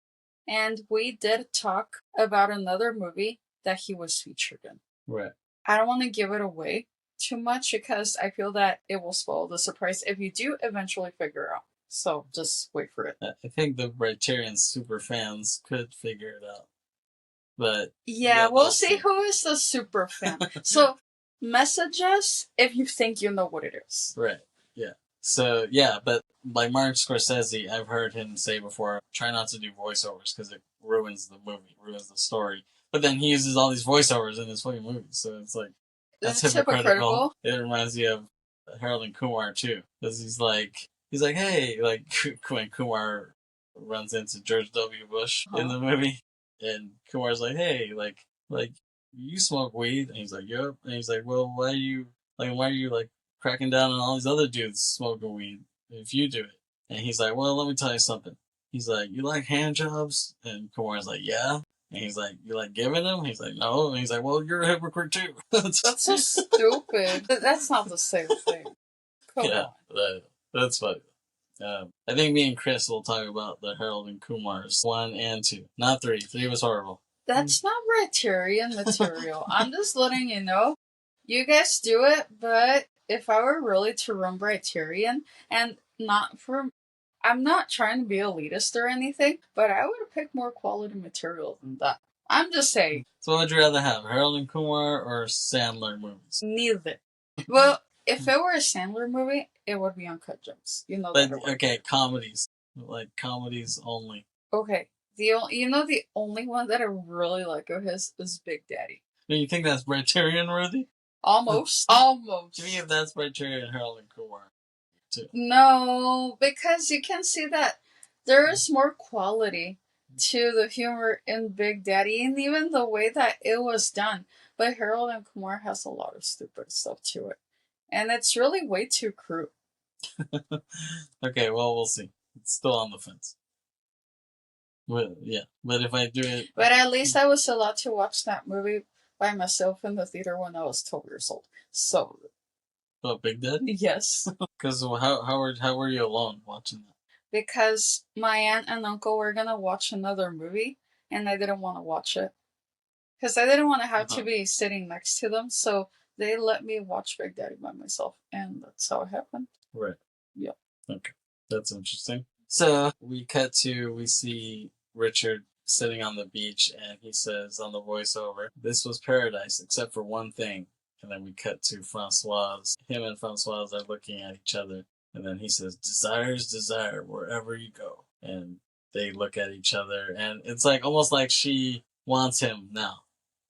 And we did talk about another movie that he was featured in. Right. I don't want to give it away too much because I feel that it will spoil the surprise if you do eventually figure out. So just wait for it. I think the Briterion super fans could figure it out. But yeah, we'll see who is the super fan. So message us if you think you know what it is. Right. Yeah. So yeah, but like Martin Scorsese, I've heard him say before, try not to do voiceovers because it ruins the movie, ruins the story. But then he uses all these voiceovers in his fucking movies, so it's like that's hypocritical. It reminds me of Harold and Kumar too, because he's like, hey, like when Kumar runs into George W. Bush in the movie. And Kumar's like, hey, like you smoke weed? And he's like, yep. And he's like, well, why are you cracking down on all these other dudes smoking weed if you do it? And he's like, well, let me tell you something. He's like, you like hand jobs? And Kumar's like, yeah. And he's like, you like giving them? He's like, no. And he's like, well, you're a hypocrite too. That's so stupid. That's not the same thing. Come on. That's funny. I think me and Chris will talk about the Harold and Kumar's 1 and 2. Not 3. 3 was horrible. That's not Briterion material. I'm just letting you know. You guys do it, but if I were really to run Briterion, and I'm not trying to be elitist or anything, but I would pick more quality material than that. I'm just saying. So what would you rather have, Harold and Kumar or Sandler movies? Neither. Well, if it were a Sandler movie, it would be Uncut Gems. You know that. But okay, comedies, like comedies only. Okay, the only one that I really like of his is Big Daddy. You think that's Briterion worthy? Almost. Almost. To me, if that's Briterion, Harold and Kumar too. No, because you can see that there is more quality to the humor in Big Daddy, and even the way that it was done. But Harold and Kumar has a lot of stupid stuff to it. And it's really way too crude. Okay, well, we'll see. It's still on the fence. Well, yeah, but if I do it... But at least I was allowed to watch that movie by myself in the theater when I was 12 years old. So... Oh, Big Daddy? Yes. Because how were you alone watching that? Because my aunt and uncle were going to watch another movie, and I didn't want to watch it. Because I didn't want to have to be sitting next to them, so... They let me watch Big Daddy by myself, and that's how it happened. Right. Yep. Okay. That's interesting. So, we see Richard sitting on the beach, and he says on the voiceover, this was paradise, except for one thing. And then we cut to Francoise. Him and Francoise are looking at each other, and then he says, desire is desire, wherever you go. And they look at each other, and it's like, almost like she wants him now.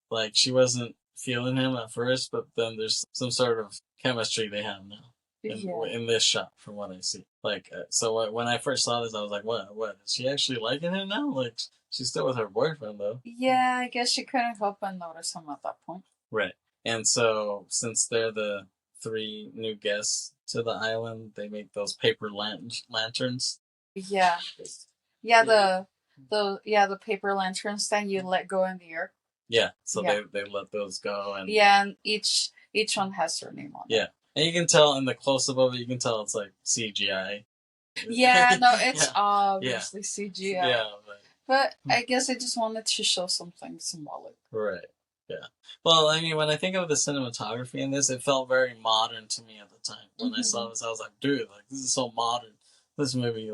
Like, she wasn't feeling him at first, but then there's some sort of chemistry they have now in this shot, from what I see. Like, so when I first saw this, I was like, what? Is she actually liking him now? Like, she's still with her boyfriend, though. Yeah, I guess she couldn't help but notice him at that point. Right. And so, since they're the 3 new guests to the island, they make those paper lanterns. Yeah. Yeah, the paper lanterns that you let go in the air. Yeah, so they let those go, and yeah, and each one has their name on it. Yeah, and you can tell in the close up of it, you can tell it's like CGI. Yeah, no, it's obviously CGI. Yeah, but I guess I just wanted to show something symbolic. Right. Yeah. Well, I mean, when I think of the cinematography in this, it felt very modern to me at the time. When I saw this, I was like, dude, like this is so modern. This movie,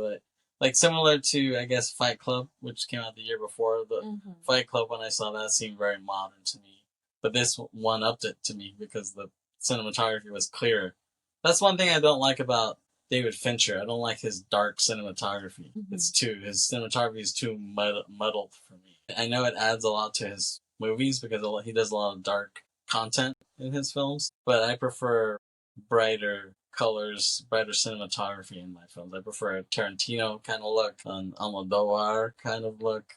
like similar to, I guess, Fight Club, which came out the year before. The Fight Club, when I saw that, seemed very modern to me. But this one upped it to me because the cinematography was clearer. That's one thing I don't like about David Fincher. I don't like his dark cinematography. His cinematography is too muddled for me. I know it adds a lot to his movies because he does a lot of dark content in his films, but I prefer brighter colors, brighter cinematography in my films. I prefer a Tarantino kind of look, an Almodovar kind of look.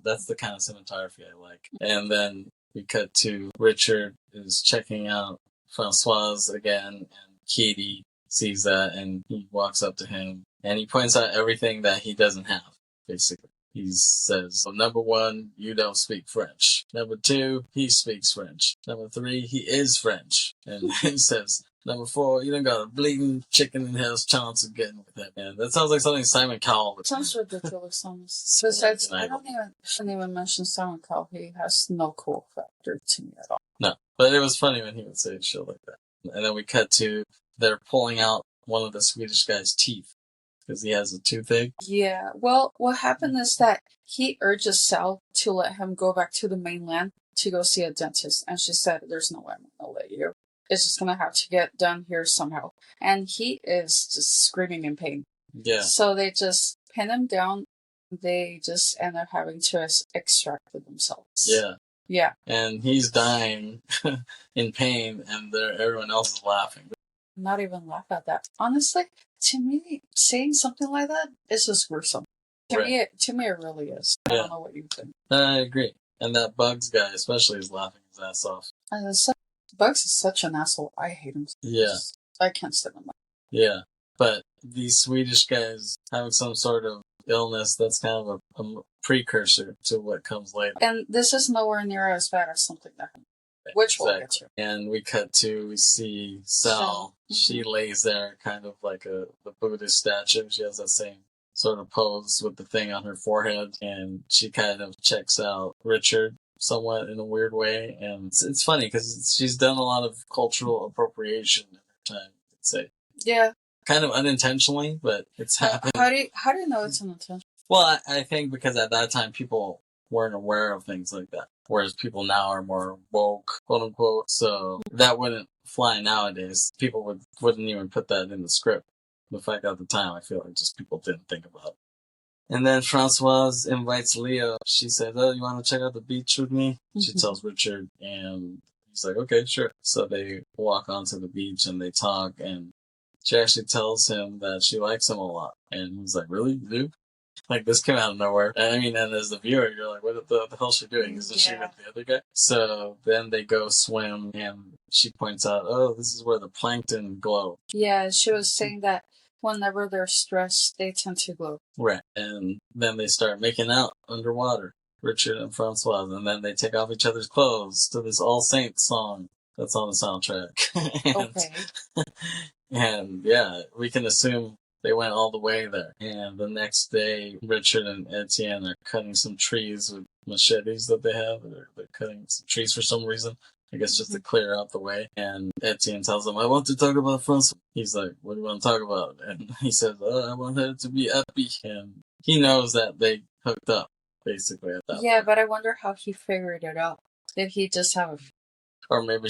That's the kind of cinematography I like. And then we cut to Richard is checking out Francoise again, and Katie sees that, and he walks up to him, and he points out everything that he doesn't have, basically. He says, well, number 1, you don't speak French. Number 2, he speaks French. Number 3, he is French. And he says, number 4, you don't got a bleeding chicken in hell's chance of getting with him. And that sounds like something Simon Cowell would do. Sounds ridiculous, honestly. Besides, I shouldn't even mention Simon Cowell. He has no cool factor to me at all. No, but it was funny when he would say shit like that. And then we cut to, they're pulling out one of the Swedish guy's teeth because he has a toothache. Yeah, well, what happened is that he urges Sal to let him go back to the mainland to go see a dentist, and she said, there's no way I'm going to let you. It's just going to have to get done here somehow. And he is just screaming in pain. Yeah. So they just pin him down. They just end up having to extract it themselves. Yeah. Yeah. And he's dying in pain, and everyone else is laughing. Not even laugh at that. Honestly, to me, saying something like that is just gruesome. To me, it really is. I don't know what you think. I agree. And that Bugs guy especially is laughing his ass off. Bugs is such an asshole. I hate him. Yeah. I can't stand him. Yeah. But these Swedish guys having some sort of illness, that's kind of a precursor to what comes later. And this is nowhere near as bad as something that happened. Which we'll get to. And we see Sal. She lays there kind of like the Buddhist statue. She has that same sort of pose with the thing on her forehead. And she kind of checks out Richard somewhat in a weird way. And it's funny because she's done a lot of cultural appropriation in her time, I'd say. Yeah. Kind of unintentionally, but it's happened. How do you know it's unintentional? Well, I think because at that time people weren't aware of things like that. Whereas people now are more woke, quote unquote. So that wouldn't fly nowadays. People wouldn't even put that in the script. The fact at the time, I feel like just people didn't think about it. And then Francoise invites Leo. She says, oh, you want to check out the beach with me? She tells Richard, and he's like, okay, sure. So they walk onto the beach and they talk, and she actually tells him that she likes him a lot. And he's like, really? You do? Like, this came out of nowhere. And I mean, and as the viewer, you're like, what the hell is she doing? Isn't she with the other guy? So then they go swim, and she points out, oh, this is where the plankton glow. Yeah, she was saying that whenever they're stressed, they tend to glow. Right. And then they start making out underwater, Richard and Francois, and then they take off each other's clothes to this All Saints song that's on the soundtrack. Okay. And yeah, we can assume they went all the way there. And the next day, Richard and Etienne are cutting some trees with machetes that they have. They're cutting some trees for some reason. I guess just to clear out the way. And Etienne tells him, I want to talk about Francois. He's like, what do you want to talk about? And he says, I want her to be happy. And he knows that they hooked up, basically, at that point. But I wonder how he figured it out. Did he just have a... Or maybe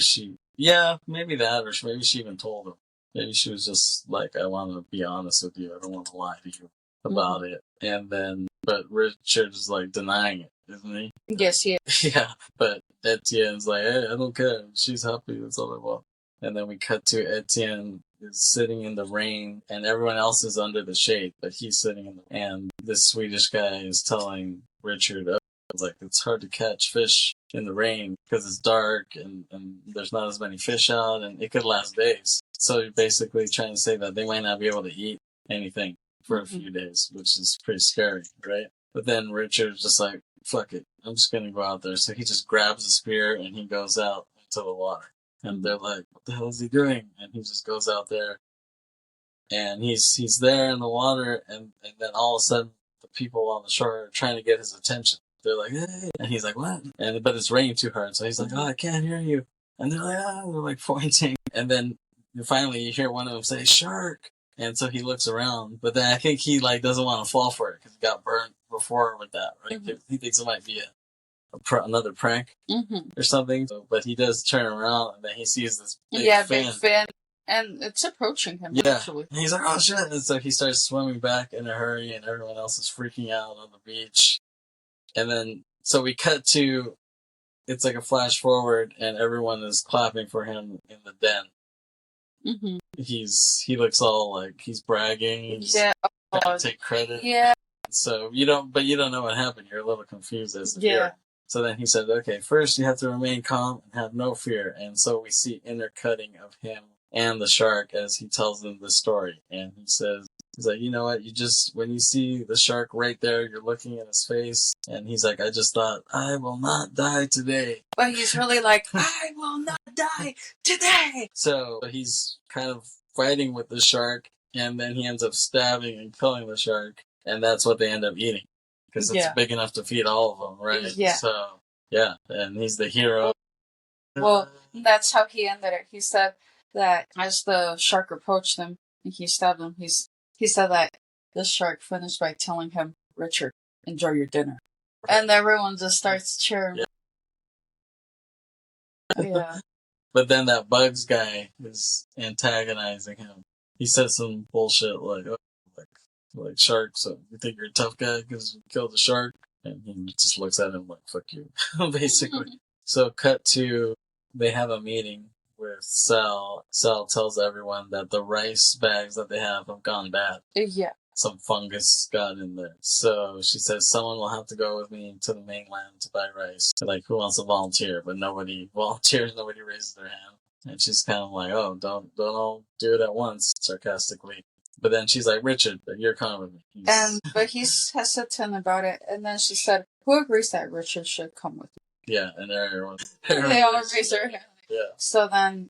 maybe that, or maybe she even told him. Maybe she was just like, I want to be honest with you. I don't want to lie to you about it. And then, but Richard's like denying it, isn't he? Yes, he is. Yeah, but Etienne's like, hey, I don't care. She's happy. That's all I want. And then we cut to Etienne is sitting in the rain, and everyone else is under the shade, but he's sitting in the... And this Swedish guy is telling Richard, like, it's hard to catch fish in the rain because it's dark and there's not as many fish out, and it could last days. So you're basically trying to say that they might not be able to eat anything for a few days, which is pretty scary, right? But then Richard's just like, fuck it, I'm just gonna go out there. So he just grabs a spear and he goes out into the water. And they're like, what the hell is he doing? And he just goes out there and he's there in the water, and then all of a sudden the people on the shore are trying to get his attention. They're like, hey, and he's like, what? And but it's raining too hard, so he's like, oh, I can't hear you. And they're like, they're like pointing, and then finally you hear one of them say, shark. And so he looks around, but then I think he like doesn't want to fall for it because he got burnt before with that, right? He thinks it might be another prank or something. So, but he does turn around, and then he sees this big fin. And it's approaching him, actually. And he's like, oh shit. And so he starts swimming back in a hurry, and everyone else is freaking out on the beach. And then, so we cut to, it's like a flash forward, and everyone is clapping for him in the den. He looks all like he's bragging. He's trying to take credit. Yeah. So you don't know what happened. You're a little confused as the viewer. So then he said, okay, first you have to remain calm and have no fear. And so we see intercutting of him and the shark as he tells them the story. And he says, he's like, you know what, when you see the shark right there, you're looking at his face. And he's like, I just thought, I will not die today. But he's really like, I will not die today. So he's kind of fighting with the shark, and then he ends up stabbing and killing the shark. And that's what they end up eating. Because it's big enough to feed all of them, right? Yeah. So, yeah, and he's the hero. Well, that's how he ended it. He said that as the shark approached him and he stabbed him, he said that the shark finished by telling him, Richard, enjoy your dinner. And everyone just starts cheering. Yeah. But then that Bugs guy is antagonizing him. He says some bullshit like, oh, like shark, so you think you're a tough guy because you killed a shark? And he just looks at him like, fuck you, basically. So cut to, they have a meeting with Sal. Sal tells everyone that the rice bags that they have gone bad. Yeah. Some fungus got in there. So she says, someone will have to go with me to the mainland to buy rice. Like, who wants to volunteer? But nobody volunteers, nobody raises their hand. And she's kind of like, oh, don't all do it at once, sarcastically. But then she's like, Richard, you're coming with me. But he's hesitant about it. And then she said, who agrees that Richard should come with me? Yeah, and everyone they all raise their hand. Yeah. So then,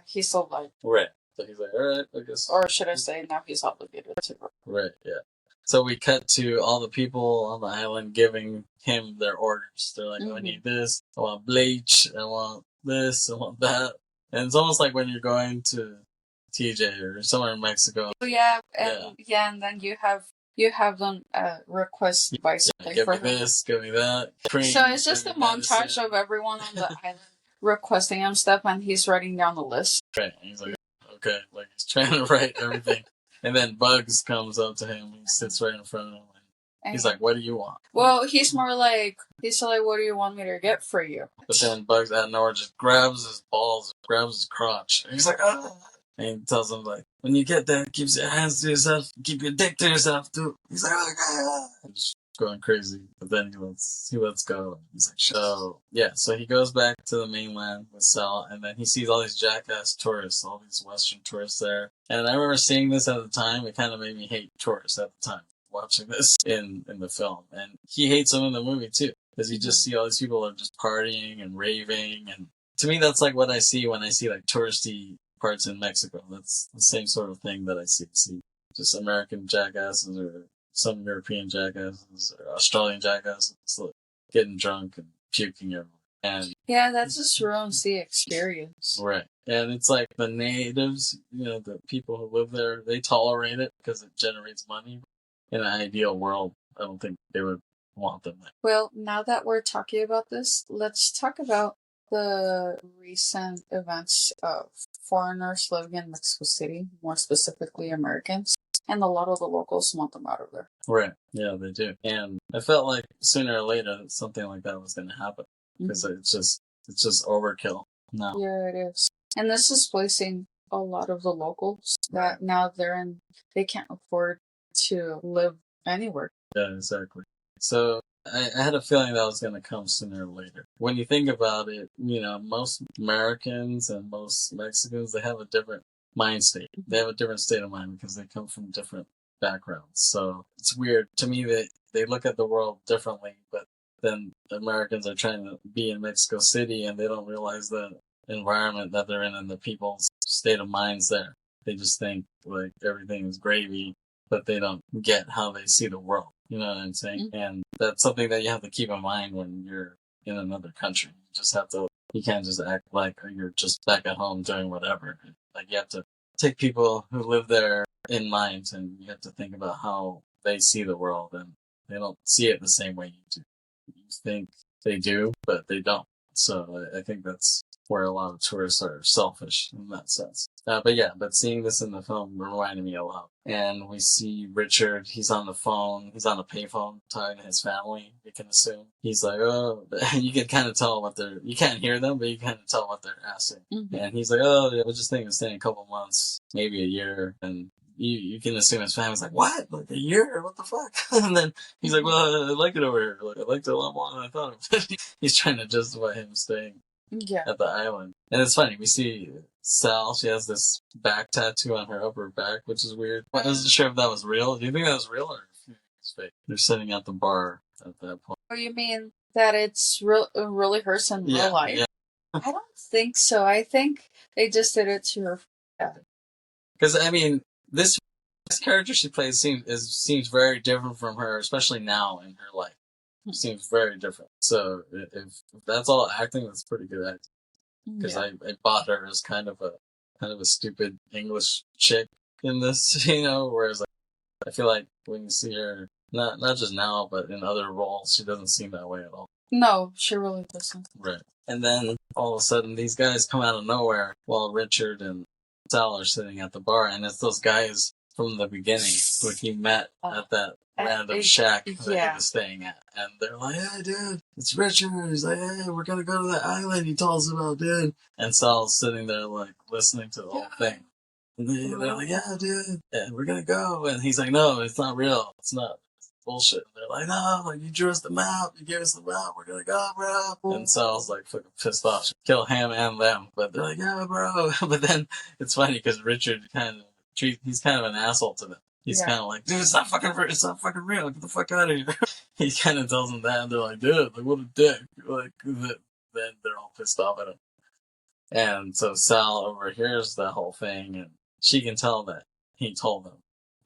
he's so like... Right. So he's like, alright, I guess... Or should I say, now he's obligated to... Right, yeah. So we cut to all the people on the island giving him their orders. They're like, I need this, I want bleach, I want this, I want that. And it's almost like when you're going to TJ or somewhere in Mexico. And then you have them request by something give me this, give me that. Cream, so it's just a montage of everyone on the island requesting him stuff, and he's writing down the list. Right, and he's like, okay, like he's trying to write everything. And then Bugs comes up to him, he sits right in front of him, and he's like, what do you want? Well, he's like, what do you want me to get for you? But then Bugs out of nowhere just grabs his balls, grabs his crotch, and he's like, ah! And he tells him, like, when you get there, keep your hands to yourself, keep your dick to yourself, too. He's like, oh, God. Just going crazy. But then he lets go. He's like, so he goes back to the mainland with Sal, and then he sees all these jackass tourists, all these Western tourists there. And I remember seeing this at the time. It kind of made me hate tourists at the time, watching this in the film. And he hates them in the movie, too, because you just see all these people are just partying and raving. And to me, that's like what I see when I see, like, touristy parts in Mexico. That's the same sort of thing that I see just American jackasses or some European jackasses or Australian jackasses like getting drunk and puking everywhere. And that's just your own sea experience. Right. And it's like the natives, the people who live there, they tolerate it because it generates money. In an ideal world, I don't think they would want them there. Well, now that we're talking about this, let's talk about the recent events of foreigners living in Mexico City, more specifically Americans, and a lot of the locals want them out of there. Right. Yeah, they do. And I felt like sooner or later something like that was going to happen because it's just overkill now. Yeah, it is. And this is placing a lot of the locals that now they can't afford to live anywhere. Yeah, exactly. So I had a feeling that was going to come sooner or later. When you think about it, most Americans and most Mexicans, they have a different mind state. They have a different state of mind because they come from different backgrounds. So it's weird to me that they look at the world differently, but then Americans are trying to be in Mexico City and they don't realize the environment that they're in and the people's state of minds there. They just think like everything is gravy, but they don't get how they see the world. You know what I'm saying? Mm-hmm. And that's something that you have to keep in mind when you're in another country. You just have to, you can't just act like you're just back at home doing whatever. Like you have to take people who live there in mind and you have to think about how they see the world and they don't see it the same way you do. You think they do, but they don't. So I think that's where a lot of tourists are selfish in that sense. But seeing this in the film reminded me a lot. And we see Richard, he's on the phone, he's on a payphone talking to his family, you can assume. He's like, oh, you can kind of tell what you can't hear them, but you can kind of tell what they're asking. Mm-hmm. And he's like, oh, yeah, we're just thinking of staying a couple months, maybe a year, and you can assume his family's like, what? Like a year? What the fuck? And then he's like, well, I like it over here. Like, I liked it a lot more than I thought it would. He's trying to justify him staying at the island. And it's funny, we see Sal, she has this back tattoo on her upper back, which is weird. I wasn't sure if that was real. Do you think that was real or if you think it's fake? They're sitting at the bar at that point. Oh, you mean that it's really hurts in real life? Yeah. I don't think so. I think they just did it to her dad. Because, I mean, this character she plays seems very different from her, especially now in her life. It seems very different. So if that's all acting, that's pretty good acting. Because I bought her as kind of a stupid English chick in this, whereas like, I feel like when you see her, not just now, but in other roles, she doesn't seem that way at all. No, she really doesn't. Right. And then all of a sudden, these guys come out of nowhere while Richard and Sal are sitting at the bar, and it's those guys from the beginning who he met at that random shack that he was staying at. And they're like, hey, dude, it's Richard. He's like, hey, we're going to go to that island he told us about, dude. And Sal's sitting there, like, listening to the whole thing. And they're like, yeah, dude, we're going to go. And he's like, no, it's not real. It's not. It's bullshit. And they're like, no, like, you drew us the map. You gave us the map. We're going to go, bro. And Sal's, like, fucking pissed off. Kill him and them. But they're like, yeah, bro. But then it's funny because Richard he's kind of an asshole to them. He's kind of like, dude, it's not fucking real. Get the fuck out of here. He kind of tells them that, and they're like, dude, like, what a dick. Like, then they're all pissed off at him. And so Sal overhears the whole thing, and she can tell that he told them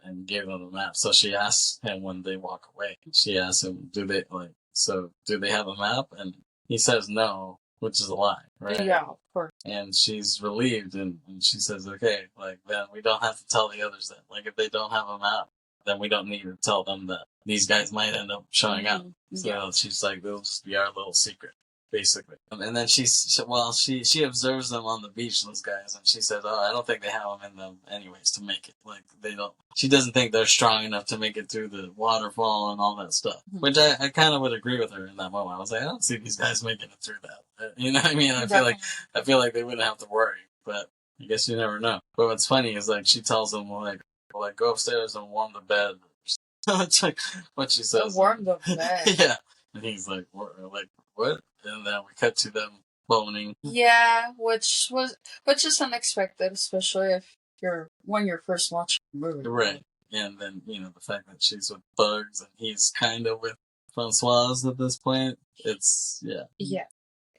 and gave them the map. So she asks him when they walk away. She asks him, do they have a map? And he says no, which is a lie, right? Yeah, of course. And she's relieved, and she says, okay, like, then we don't have to tell the others that. Like, if they don't have a map, then we don't need to tell them that these guys might end up showing up. So she's like, it'll just be our little secret, basically. And then she observes them on the beach, those guys, and she says, oh, I don't think they have them in them anyways to make it. Like, she doesn't think they're strong enough to make it through the waterfall and all that stuff. Which I kind of would agree with her in that moment. I was like, I don't see these guys making it through that. You know what I mean? I feel like they wouldn't have to worry, but I guess you never know. But what's funny is, like, she tells them, like, go upstairs and warm the bed. It's like what she says. Warm the bed. Yeah. And he's like, what? And then we cut to them boning. Yeah, which is unexpected, especially when you're first watching the movie. Right. And then, the fact that she's with Bugs and he's kind of with Francoise at this point. It's, yeah. Yeah.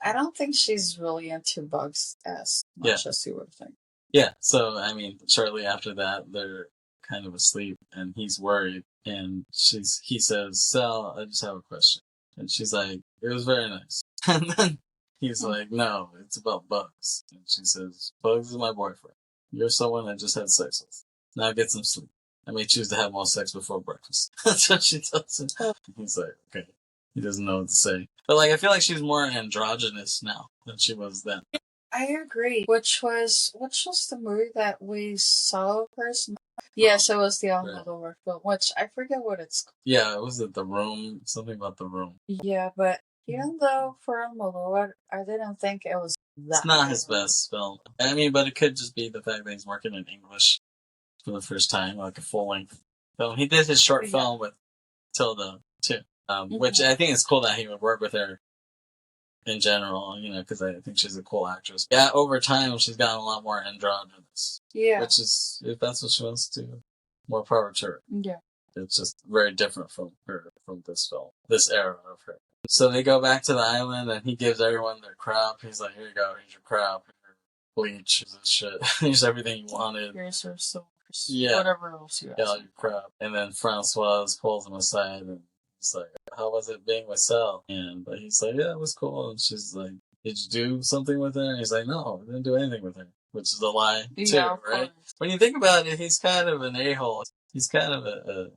I don't think she's really into Bugs as much as you would think. Yeah, so, I mean, shortly after that, they're kind of asleep, and he's worried, and he says, Sal, I just have a question. And she's like, it was very nice. And then he's like, no, it's about Bugs. And she says, Bugs is my boyfriend. You're someone I just had sex with. Now get some sleep. I may choose to have more sex before breakfast. That's what she tells him. He's like, okay. He doesn't know what to say. But, like, I feel like she's more androgynous now than she was then. I agree. Which was the movie that we saw first? Yes, it was the Almodovar film, which I forget what it's called. Yeah, was it The Room? Something about The Room. Yeah, but even though for Almodovar, I didn't think it was that. It's not his best film. I mean, but it could just be the fact that he's working in English for the first time, like a full-length film. He did his short film with Tilda, too. Which I think is cool that he would work with her in general, because I think she's a cool actress. Yeah, over time she's gotten a lot more androgynous. Yeah. Which is, if that's what she wants to do, more power to her. Yeah. It's just very different from this film, this era of her. So they go back to the island, and he gives everyone their crap. He's like, "Here you go, here's your crap, your bleach, this shit, here's everything you wanted. Here's your source, yeah, whatever else you all ask. your crap." And then Francoise pulls him aside, and he's like, "How was it being with Sal?" And he's like, "Yeah, it was cool." And she's like, "Did you do something with her?" And he's like, "No, I didn't do anything with her," which is a lie too, right? When you think about it, he's kind of an a-hole. He's kind of an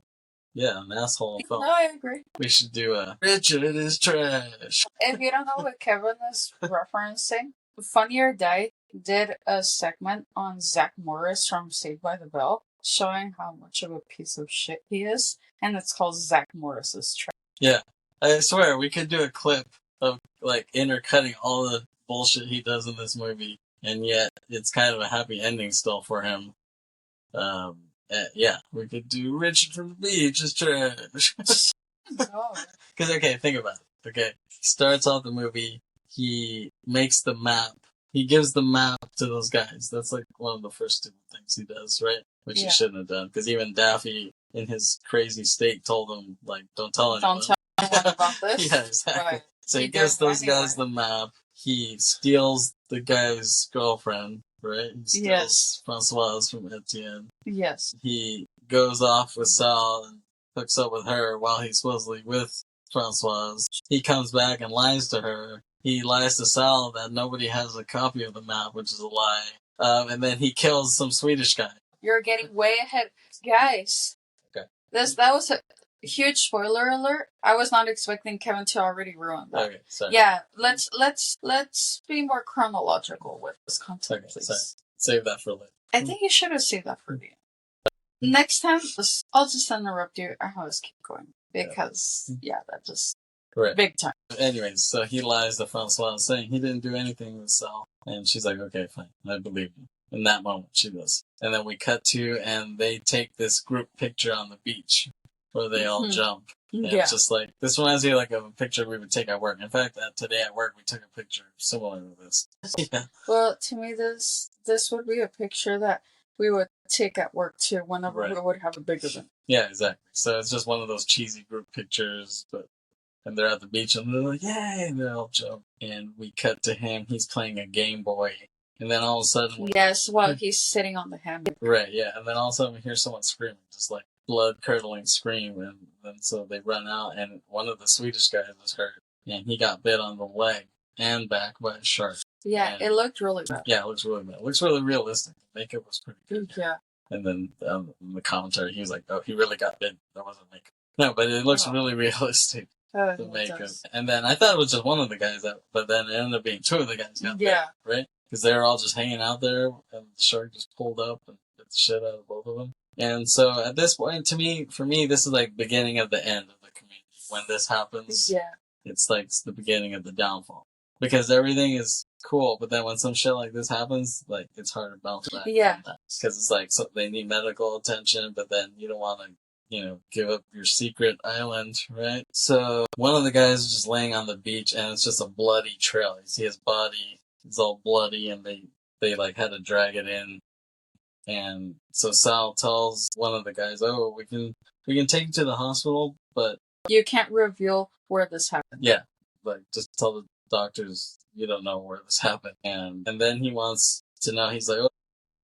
asshole. No, I agree. We should do Richard is trash. If you don't know what Kevin is referencing, Funny or Die did a segment on Zach Morris from Saved by the Bell, showing how much of a piece of shit he is, and it's called Zach Morris's Trash. Yeah, I swear we could do a clip of like intercutting all the bullshit he does in this movie, and yet it's kind of a happy ending still for him. Yeah, we could do Richard from the Beach is trash. No. Because, okay, think about it. Okay, starts off the movie, he makes the map. He gives the map to those guys. That's like one of the first two things he does, right? Which he shouldn't have done. Because even Daffy, in his crazy state, told him, like, don't tell anyone. Don't tell anyone about this. Yeah, exactly. Right. So he gives those guys the map. He steals the guy's girlfriend, right? He steals Francoise from Etienne. Yes. He goes off with Sal and hooks up with her while he's supposedly with Francoise. He comes back and lies to her. He lies to Sal that nobody has a copy of the map, which is a lie. And then he kills some Swedish guy. You're getting way ahead. Guys. Okay. That was a huge spoiler alert. I was not expecting Kevin to already ruin that. Okay, sorry. Yeah, let's be more chronological with this content, please. Sorry. Save that for later. I think you should have saved that for the end. Next time, I'll just interrupt you. I always keep going. Because, that just... Right. Big time. Anyways, so he lies to Francois saying he didn't do anything with Sal. And she's like, okay, fine. I believe you. In that moment, she does. And then we cut to, and they take this group picture on the beach where they all jump. And it's just like, this reminds me like of a picture we would take at work. In fact, today at work, we took a picture similar to this. Yeah. Well, to me, this would be a picture that we would take at work too whenever we would have a big event. Yeah, exactly. So it's just one of those cheesy group pictures, and they're at the beach and they're like, yay, and they all jump. And we cut to him, he's playing a Game Boy. And then all of a sudden... Yes, while he's sitting on the hammock. Right, yeah. And then all of a sudden we hear someone screaming, just like blood-curdling scream. And then so they run out, and one of the Swedish guys was hurt. And he got bit on the leg and back by a shark. Yeah, it looked really bad. Yeah, it looks really bad. It looks really realistic. The makeup was pretty good. Yeah. And then in the commentary, he was like, oh, he really got bit. That wasn't makeup. No, but it looks really realistic. The makeup. And then I thought it was just one of the guys, but then it ended up being two of the guys got bit, right? Because they were all just hanging out there, and the shark just pulled up and bit the shit out of both of them. And so at this point, for me, this is like the beginning of the end of the community. When this happens, it's like the beginning of the downfall. Because everything is cool, but then when some shit like this happens, like, it's hard to bounce back. Yeah. Because it's like, so they need medical attention, but then you don't want to, give up your secret island, right? So one of the guys is just laying on the beach, and it's just a bloody trail. You see his body, it's all bloody, and they like had to drag it in. And so Sal tells one of the guys, oh, we can take you to the hospital, but you can't reveal where this happened. Yeah, like, just tell the doctors you don't know where this happened. And then he wants to know, he's like, oh,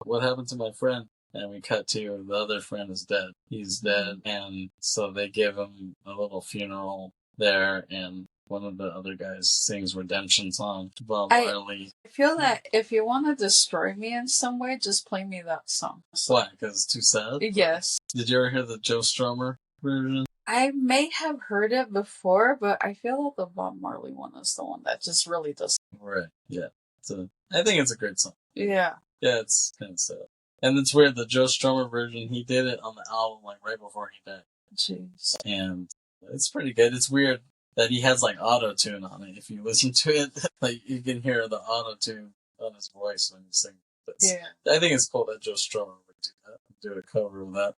what happened to my friend? And we cut to the other friend is dead. He's dead. And so they give him a little funeral there, and one of the other guys sings Redemption song, Bob Marley. I feel that if you want to destroy me in some way, just play me that song. Why? Because it's too sad? Yes. Did you ever hear the Joe Strummer version? I may have heard it before, but I feel that the Bob Marley one is the one that just really does. Right, yeah. So I think it's a great song. Yeah. Yeah, it's kind of sad. And it's weird, the Joe Strummer version, he did it on the album, like, right before he died. Jeez. And it's pretty good. It's weird that he has, like, auto-tune on it. If you listen to it, like, you can hear the auto-tune on his voice when he sings. I think it's cool that Joe Strummer would do that, do a cover of that.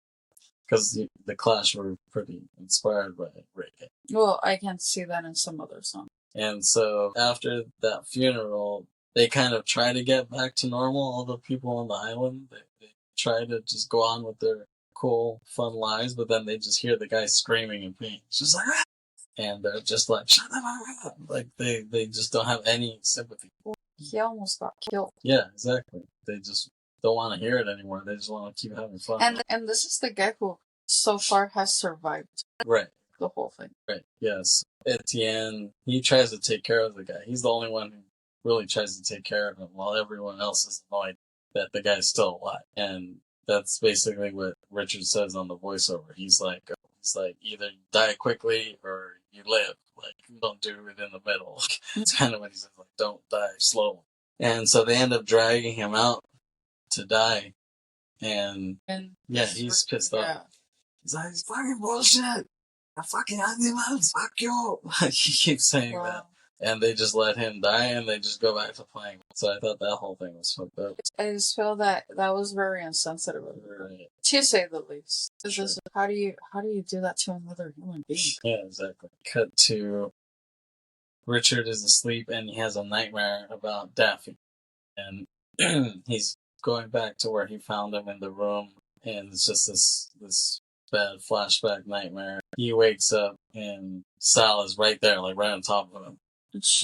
because the Clash were pretty inspired by reggae. Well, I can see that in some other songs. And so after that funeral, they kind of try to get back to normal. All the people on the island, they try to just go on with their cool, fun lives, but then they just hear the guy screaming in pain. It's just like, ah! And they're just like, shut up! Like they just don't have any sympathy. He almost got killed. Yeah, exactly. They just don't want to hear it anymore. They just want to keep having fun. And this is the guy who so far has survived. Right. The whole thing. Right. Yes. Etienne, he tries to take care of the guy. He's the only one who really tries to take care of him, while everyone else is annoyed that the guy's still alive. And that's basically what Richard says on the voiceover. He's like, either die quickly or you live. Like, don't do it in the middle. It's kind of what he says. Like, don't die slowly. And so they end up dragging him out to die. And yeah, he's pissed off. He's like, it's fucking bullshit. Fucking animals, fuck you. He keeps saying that. And they just let him die and they just go back to playing. So I thought that whole thing was fucked up. I just feel that was very insensitive of her. Right. To say the least. Sure. How do you do that to another human being? Yeah, exactly. Cut to Richard is asleep and he has a nightmare about Daffy. And he's going back to where he found him in the room, and it's just this bad flashback nightmare. He wakes up and Sal is right there, like right on top of him.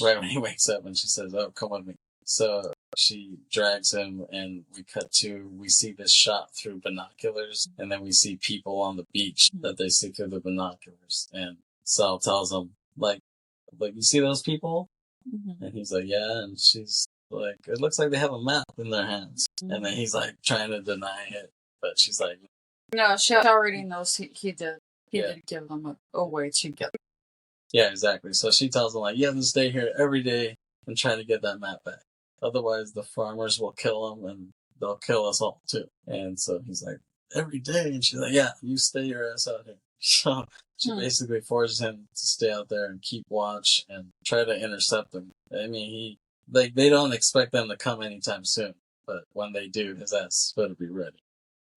Right when he wakes up, and she says, "Oh, come with me." So she drags him, and we see this shot through binoculars, and then we see people on the beach that they see through the binoculars. And Sal tells him, like you see those people? Mm-hmm. And he's like, yeah. And she's like, it looks like they have a map in their hands. Mm-hmm. And then he's like trying to deny it, but she's like, no, she already knows he did. He did give them a way to get. Yeah, exactly. So she tells him, like, you have to stay here every day and try to get that map back. Otherwise, the farmers will kill him and they'll kill us all too. And so he's like, every day? And she's like, yeah, you stay your ass out here. So she basically forces him to stay out there and keep watch and try to intercept them. I mean, they don't expect them to come anytime soon. But when they do, his ass better be ready,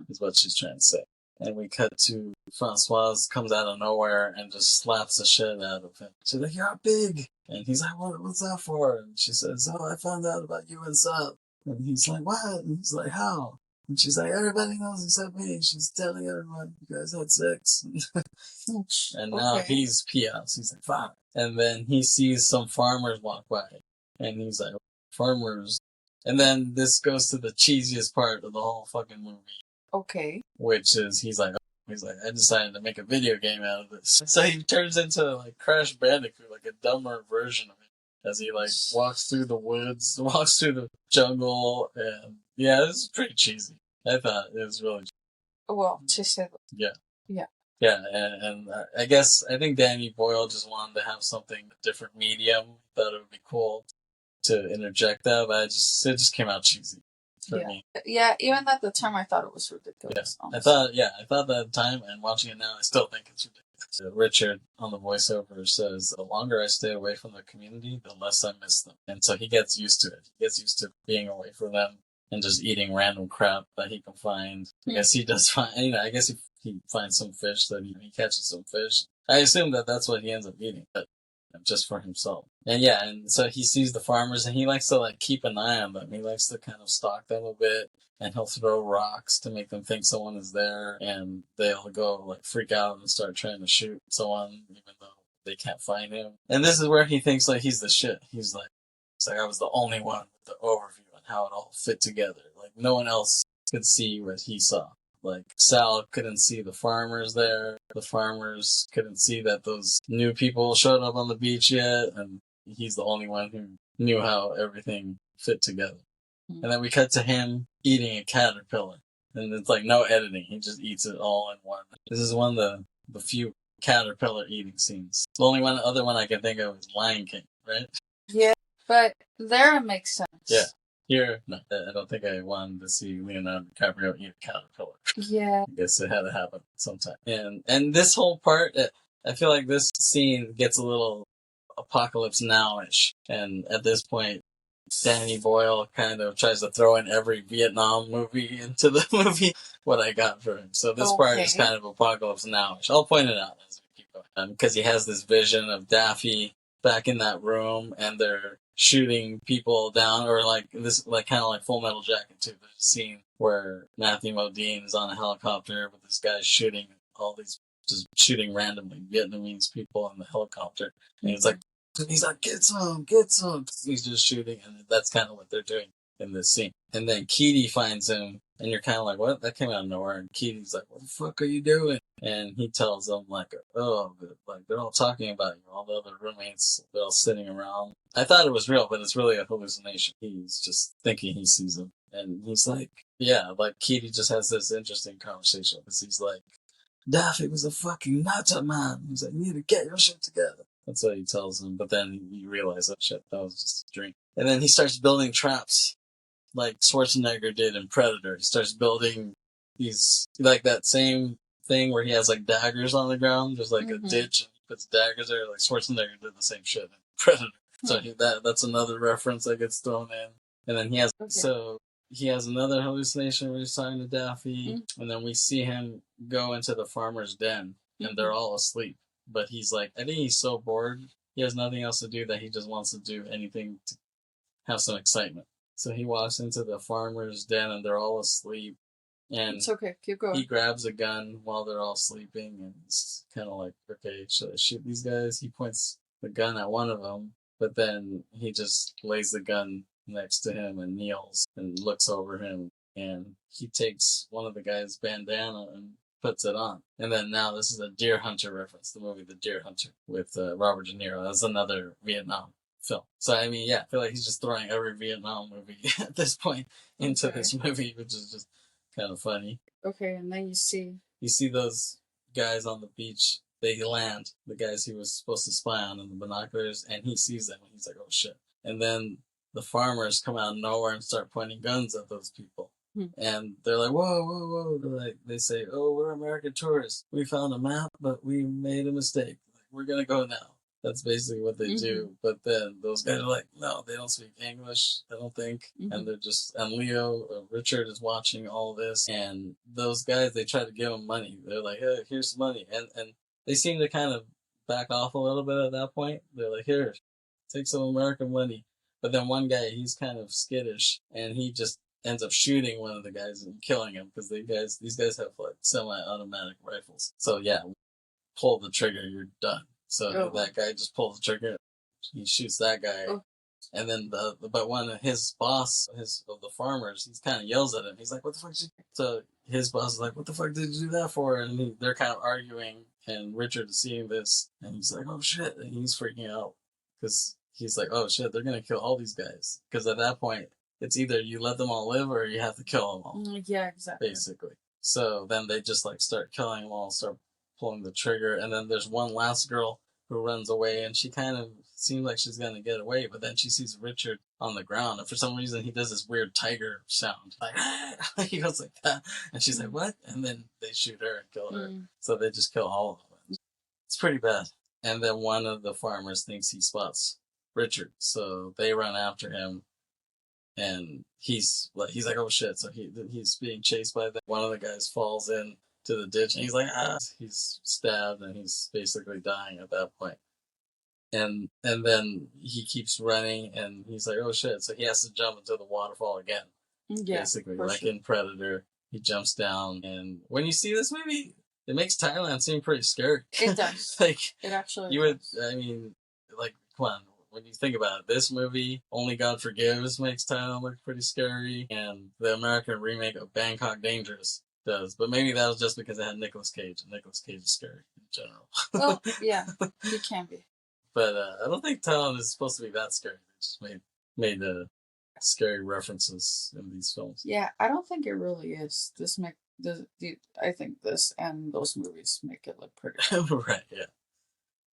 is what she's trying to say. And we cut to Francoise comes out of nowhere and just slaps the shit out of him. She's like, you're big. And he's like, what's that for? And she says, oh, I found out about you and Sal. And he's like, what? And he's like, how? And she's like, everybody knows except me. She's telling everyone you guys had sex. And now he's pious. He's like, fine. And then he sees some farmers walk by. And he's like, farmers. And then this goes to the cheesiest part of the whole fucking movie. Okay. Which is, he's like, I decided to make a video game out of this. So he turns into like Crash Bandicoot, like a dumber version of it, as he like walks through the woods, walks through the jungle, and yeah, this is pretty cheesy. I thought it was really cheesy. Well, to say that. Yeah. Yeah. Yeah, and I think Danny Boyle just wanted to have something, a different medium. Thought it would be cool to interject that, but it just came out cheesy. Me. Yeah, even at the time I thought it was ridiculous. Yeah. I thought that at the time, and watching it now, I still think it's ridiculous. So Richard on the voiceover says, the longer I stay away from the community, the less I miss them. And so he gets used to it. He gets used to being away from them and just eating random crap that he can find. I guess he does find, I guess he finds some fish that he catches some fish. I assume that's what he ends up eating, but just for himself. And yeah, and so he sees the farmers and he likes to like keep an eye on them. He likes to kind of stalk them a bit, and he'll throw rocks to make them think someone is there, and they'll go like freak out and start trying to shoot someone even though they can't find him. And this is where he thinks like he's the shit. He's like I was the only one with the overview on how it all fit together. Like no one else could see what he saw. Like, Sal couldn't see the farmers there. The farmers couldn't see that those new people showed up on the beach yet. And he's the only one who knew how everything fit together. Mm-hmm. And then we cut to him eating a caterpillar. And it's like no editing. He just eats it all in one. This is one of the few caterpillar eating scenes. The only other one I can think of is Lion King, right? Yeah, but there it makes sense. Yeah. Here, no, I don't think I wanted to see Leonardo DiCaprio eat a caterpillar. Yeah. I guess it had to happen sometime. And this whole part, I feel like this scene gets a little Apocalypse Now-ish. And at this point, Danny Boyle kind of tries to throw in every Vietnam movie into the movie. What I got for him. So this part is kind of Apocalypse Now-ish. I'll point it out as we keep going. Because he has this vision of Daffy back in that room, and they're shooting people down, or like this, like kind of like Full Metal Jacket too. There's a scene where Matthew Modine is on a helicopter with this guy shooting all these, just shooting randomly Vietnamese people in the helicopter, and he's like, get some. He's just shooting, and that's kind of what they're doing in this scene. And then Keaty finds him, and you're kind of like, what? That came out of nowhere. And Keaty's like, what the fuck are you doing? And he tells them, like, oh, like, they're all talking about you. All the other roommates, they're all sitting around. I thought it was real, but it's really a hallucination. He's just thinking he sees them. And he's like, yeah, like, Keaty just has this interesting conversation, because he's like, Daffy was a fucking nutter, man. He's like, you need to get your shit together. That's what he tells him, but then you realize, oh shit, that was just a dream. And then he starts building traps, like Schwarzenegger did in Predator. He starts building these, like that same thing where he has like daggers on the ground. There's like a ditch, and he puts daggers there. Like Schwarzenegger did the same shit in Predator. So that's another reference that gets thrown in. And then he has another hallucination where he's talking to Daffy, and then we see him go into the farmer's den, and they're all asleep. But he's like, I think he's so bored, he has nothing else to do, that he just wants to do anything to have some excitement. So he walks into the farmer's den, and they're all asleep. And it's okay, keep going. He grabs a gun while they're all sleeping, and it's kind of like, okay, should I shoot these guys? He points the gun at one of them, but then he just lays the gun next to him and kneels and looks over him, and he takes one of the guy's bandana and puts it on. And then now this is a Deer Hunter reference, the movie The Deer Hunter with Robert De Niro. That's another Vietnam film. So I mean, yeah, I feel like he's just throwing every Vietnam movie at this point into this movie, which is just kind of funny. Okay, and then you see those guys on the beach. They land, the guys he was supposed to spy on in the binoculars, and he sees them, and he's like, oh shit. And then the farmers come out of nowhere and start pointing guns at those people. And they're like, whoa. They say, oh, we're American tourists. We found a map, but we made a mistake. Like, we're going to go now. That's basically what they do. But then those guys are like, no, they don't speak English, I don't think. And they're just, and Richard is watching all this. And those guys, they try to give him money. They're like, hey, here's some money. And they seem to kind of back off a little bit at that point. They're like, here, take some American money. But then one guy, he's kind of skittish, and he just ends up shooting one of the guys and killing him, because these guys have like semi-automatic rifles. So yeah, pull the trigger, you're done. So that guy just pulls the trigger, he shoots that guy, and then but one of his boss, of the farmers, he kind of yells at him. He's like, "What the fuck?" So his boss is like, "What the fuck did you do that for?" And they're kind of arguing, and Richard is seeing this, and he's like, "Oh shit!" And he's freaking out, because he's like, "Oh shit, they're gonna kill all these guys." Because at that point, it's either you let them all live or you have to kill them all. Yeah, exactly. Basically. So then they just like start killing them all, start pulling the trigger, and then there's one last girl who runs away, and she kind of seems like she's gonna get away, but then she sees Richard on the ground, and for some reason he does this weird tiger sound, like he goes like that, and she's like, what? And then they shoot her and kill her. So they just kill all of them. It's pretty bad. And then one of the farmers thinks he spots Richard, so they run after him, and he's like, oh shit. So he's being chased by them. One of the guys falls in to the ditch, and he's like, he's stabbed, and he's basically dying at that point. And then he keeps running, and he's like, oh shit. So he has to jump into the waterfall again. Yeah, basically, like in Predator, he jumps down. And when you see this movie, it makes Thailand seem pretty scary. It does. Like, it actually you would, I mean, like, come on. When you think about it, this movie, Only God Forgives, makes Thailand look pretty scary, and the American remake of Bangkok Dangerous does. But maybe that was just because it had Nicolas Cage, and Nicolas Cage is scary in general. Well, yeah, he can be. But I don't think Thailand is supposed to be that scary. They just made scary references in these films. Yeah, I don't think it really is. I think this and those movies make it look pretty. Right, yeah.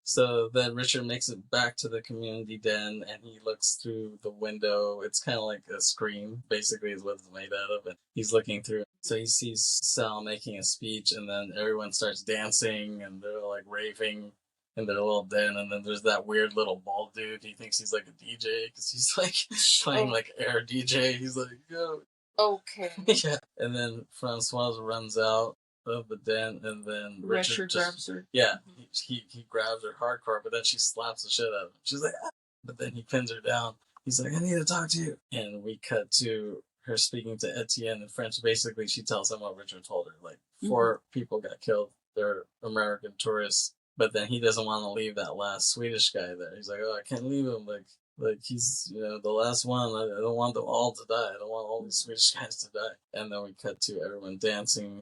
So then Richard makes it back to the community den, and he looks through the window. It's kind of like a screen, basically, is what it's made out of. And he's looking through. So he sees Sal making a speech, and then everyone starts dancing, and they're like raving. in their little den, and then there's that weird little bald dude. He thinks he's like a DJ because he's like playing like air DJ. He's like, yo. Okay. Yeah. And then Francoise runs out of the den, and then Richard just grabs her. Yeah, he grabs her hardcore, but then she slaps the shit out of him. She's like, ah! But then he pins her down. He's like, I need to talk to you. And we cut to her speaking to Etienne in French. Basically, she tells him what Richard told her. Like, 4 people got killed. They're American tourists. But then he doesn't want to leave that last Swedish guy there. He's like, oh, I can't leave him. Like he's, the last one. I don't want them all to die. I don't want all these Swedish guys to die. And then we cut to everyone dancing.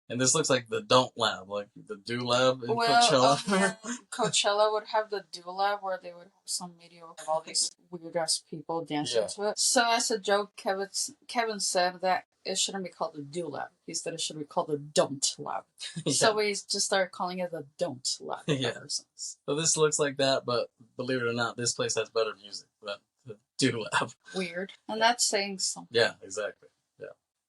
And this looks like the Don't Lab, like the Do Lab in Coachella. Coachella would have the Do Lab where they would have some video of all these weird ass people dancing to it. So as a joke, Kevin said that it shouldn't be called the Do Lab. He said it should be called the Don't Lab. So we just started calling it the Don't Lab ever since. So this looks like that, but believe it or not, this place has better music than the Do Lab. Weird. And that's saying something. Yeah, exactly.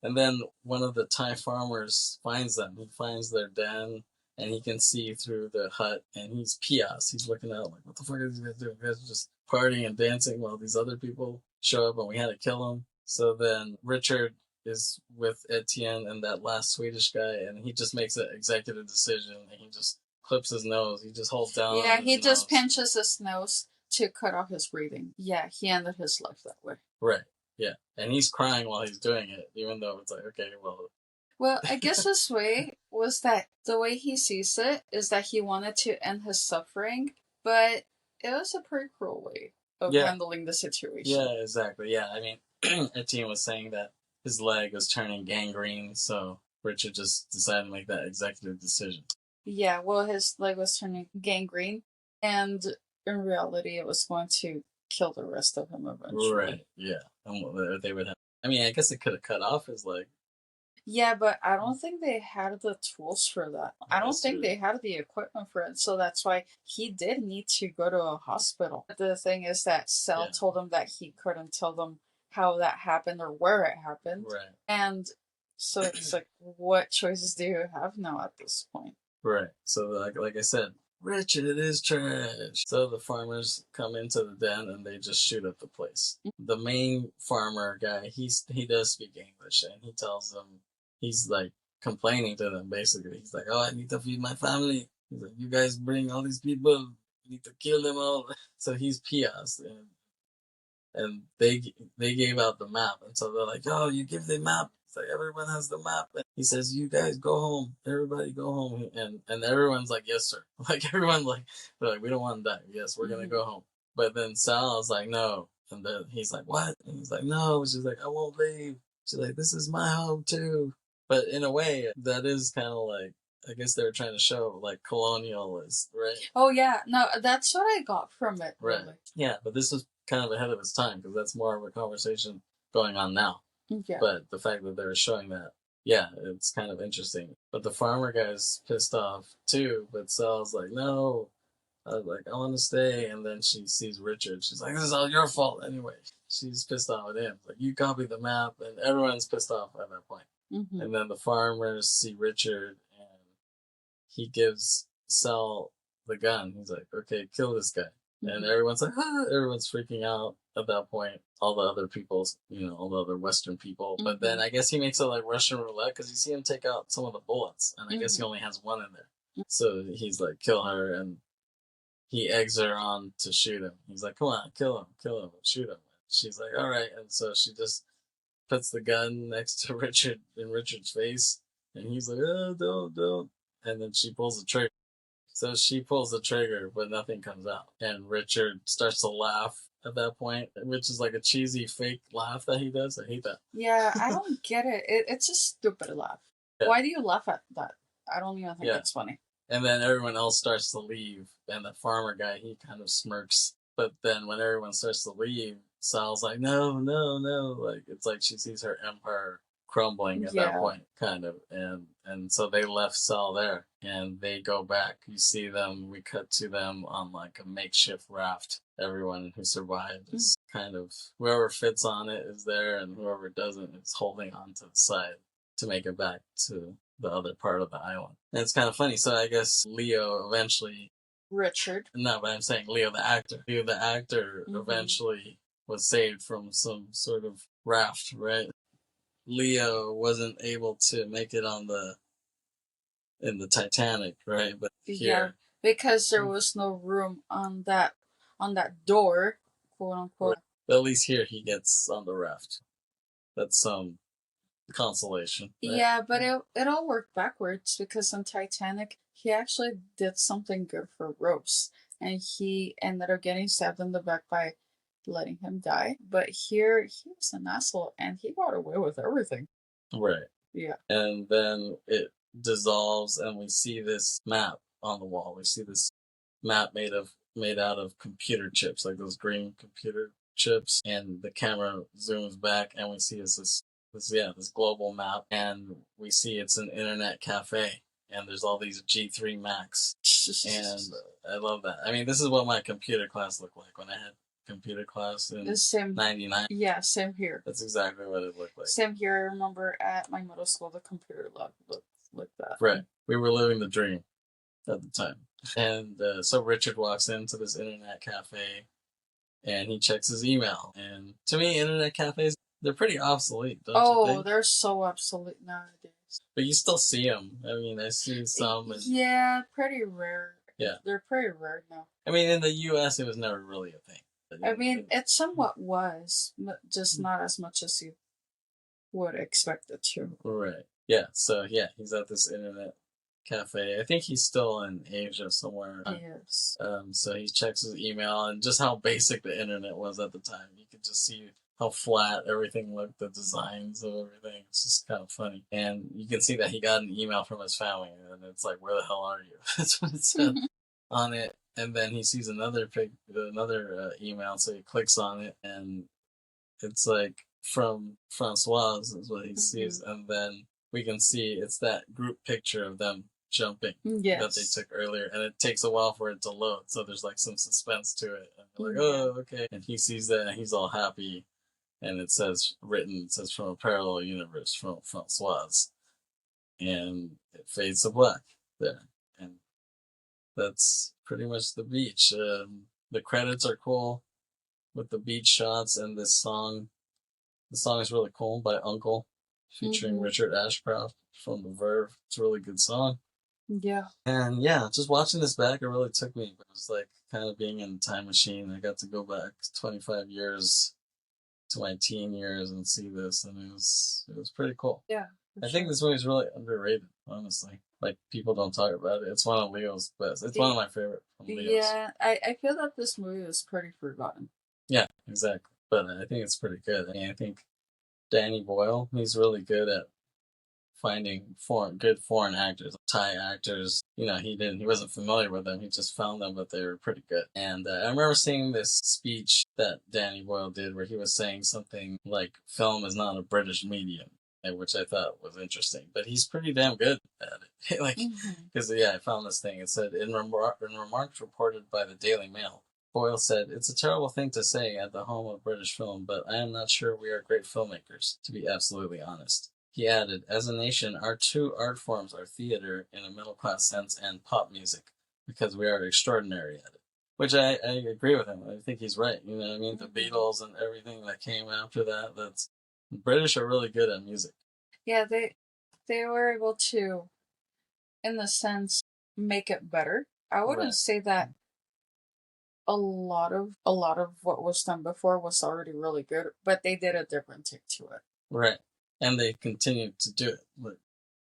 And then one of the Thai farmers finds them. He finds their den, and he can see through the hut, and he's pious. He's looking out like, what the fuck are these guys doing? You guys are just partying and dancing while these other people show up, and we had to kill them. So then Richard is with Etienne and that last Swedish guy, and he just makes an executive decision, and he just clips his nose. He just holds down he just pinches his nose to cut off his breathing. Yeah, he ended his life that way. Right. Yeah, and he's crying while he's doing it, even though it's like, okay, well... Well, I guess his way was that the way he sees it is that he wanted to end his suffering, but it was a pretty cruel way of handling the situation. Yeah, exactly. Yeah, I mean, Etienne was saying that his leg was turning gangrene, so Richard just decided to make that executive decision. Yeah, well, his leg was turning gangrene, and in reality, it was going to kill the rest of him eventually. Right, yeah. And they would have... I mean, I guess it could have cut off his leg. Yeah, but I don't think they had the tools for that. I don't think they had the equipment for it, so that's why he did need to go to a hospital. The thing is that Sal told him that he couldn't tell them how that happened or where it happened. Right. And so it's like, what choices do you have now at this point? Right. So, like I said, Richard is trash. So the farmers come into the den and they just shoot up the place. The main farmer guy, he does speak English, and he tells them, he's like complaining to them basically. He's like, oh, I need to feed my family. He's like, you guys bring all these people, you need to kill them all. So he's pious, and they gave out the map, and so they're like, oh, you give the map. It's like, everyone has the map. And he says, you guys go home. Everybody go home. And everyone's like, yes, sir. Like, everyone, they're like, we don't want to die. Yes, we're going to go home. But then Sal's like, no. And then he's like, what? And he's like, no. She's like, I won't leave. She's like, this is my home, too. But in a way, that is kind of like, I guess they were trying to show, like, colonialist, right? Oh, yeah. No, that's what I got from it, right. Really. Yeah, but this was kind of ahead of its time, because that's more of a conversation going on now. Yeah. But the fact that they were showing that, yeah, it's kind of interesting. But the farmer guy's pissed off too, but Sal's like, no, I want to stay. And then she sees Richard. She's like, this is all your fault anyway. She's pissed off at him. Like, you copied the map, and everyone's pissed off at that point. Mm-hmm. And then the farmers see Richard, and he gives Sal the gun. He's like, okay, kill this guy. And everyone's like, ah! Everyone's freaking out at that point. All the other people, all the other Western people. But then I guess he makes it like Russian roulette, because you see him take out some of the bullets. And I guess he only has one in there. So he's like, kill her. And he eggs her on to shoot him. He's like, come on, kill him, shoot him. And she's like, all right. And so she just puts the gun next to Richard, in Richard's face. And he's like, oh, don't. And then she pulls the trigger. So she pulls the trigger, but nothing comes out. And Richard starts to laugh at that point, which is like a cheesy fake laugh that he does. I hate that. Yeah, I don't get it. It's a stupid laugh. Yeah. Why do you laugh at that? I don't even think it's funny. And then everyone else starts to leave, and the farmer guy, he kind of smirks. But then when everyone starts to leave, Sal's like, no. Like, it's like she sees her empire crumbling at that point, kind of. And so they left Sal there, and they go back. You see them, we cut to them on like a makeshift raft. Everyone who survived is kind of, whoever fits on it is there, and whoever doesn't is holding on to the side to make it back to the other part of the island. And it's kind of funny. So I guess Leo eventually Richard. No, but I'm saying Leo the actor. Leo the actor Mhm. eventually was saved from some sort of raft, right? Leo wasn't able to make it in the Titanic, right? But Yeah, here, because there was no room on that door, quote unquote. right. But at least here he gets on the raft. That's some consolation, right? Yeah, but it all worked backwards because on Titanic he actually did something good for Rose, and he ended up getting stabbed in the back by letting him die. But here he was an asshole, and he got away with everything. Right. Yeah. And then it dissolves, and we see this map on the wall. We see this map made out of computer chips, like those green computer chips, and the camera zooms back, and we see this global map, and we see it's an internet cafe, and there's all these G3 Macs, and I love that. I mean, this is what my computer class looked like when I had computer class in The same. '99. Yeah, same here. That's exactly what it looked like. Same here. I remember at my middle school, the computer lab looked like that. Right. We were living the dream at the time. And so Richard walks into this internet cafe and he checks his email. And to me, internet cafes, they're pretty obsolete, don't you think? They're so obsolete nowadays. But you still see them. I mean, I see some. And, yeah, pretty rare. Yeah. They're pretty rare now. I mean, in the U.S., it was never really a thing. I mean, it somewhat was, but just not as much as you would expect it to. Right. Yeah. So, yeah, he's at this internet cafe. I think he's still in Asia somewhere. Yes. So he checks his email, and just how basic the internet was at the time. You could just see how flat everything looked, the designs of everything. It's just kind of funny. And you can see that he got an email from his family, and it's like, where the hell are you? That's what it said on it. And then he sees another email, so he clicks on it, and it's like from Francoise is what he sees. And then we can see it's that group picture of them jumping that they took earlier, and it takes a while for it to load, so there's like some suspense to it, and you're like, oh, okay. And he sees that, and he's all happy, and it says from a parallel universe from Francoise, and it fades to black there, and that's pretty much the beach. The credits are cool with the beach shots, and this song. The song is really cool by Uncle, featuring Richard Ashcroft from The Verve. It's a really good song. Yeah. And yeah, just watching this back, it really took me. It was like kind of being in a time machine. I got to go back 25 years to my teen years and see this, and it was pretty cool. Yeah. I think this movie's really underrated, honestly. Like, people don't talk about it. It's one of Leo's best. It's one of my favorite from Leo's. Yeah, I feel that this movie is pretty forgotten. Yeah, exactly. But I think it's pretty good. I mean, I think Danny Boyle, he's really good at finding good foreign actors, Thai actors. You know, he wasn't familiar with them. He just found them, but they were pretty good. And I remember seeing this speech that Danny Boyle did where he was saying something like, film is not a British medium, which I thought was interesting. But he's pretty damn good at it. Like, because, I found this thing. It said, in remarks reported by the Daily Mail, Boyle said, "It's a terrible thing to say at the home of British film, but I am not sure we are great filmmakers, to be absolutely honest." He added, "As a nation, our two art forms are theater in a middle-class sense and pop music, because we are extraordinary at it." Which I agree with him. I think he's right. You know what I mean? The Beatles and everything that came after that, the British are really good at music. Yeah, they were able to, in the sense, make it better. I wouldn't say that a lot of what was done before was already really good, but they did a different take to it. Right. And they continue to do it. Like,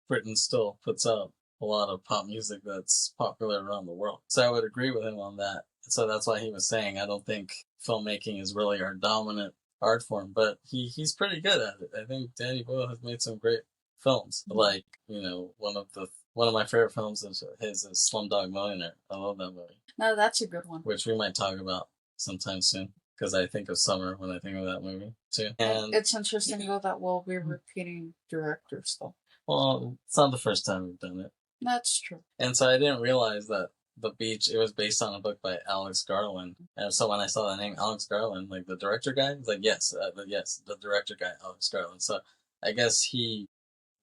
Britain still puts out a lot of pop music that's popular around the world. So I would agree with him on that. So that's why he was saying, I don't think filmmaking is really our dominant art form, but he's pretty good at it. I think Danny Boyle has made some great films. Like, one of my favorite films is Slumdog Millionaire. I love that movie. No, that's a good one. Which we might talk about sometime soon, because I think of summer when I think of that movie too. And it's interesting though that we'll be repeating directors though. Well, it's not the first time we've done it. That's true. And so I didn't realize that The Beach, it was based on a book by Alex Garland. And so when I saw the name Alex Garland, like the director guy, I was like, yes, the director guy, Alex Garland. So I guess he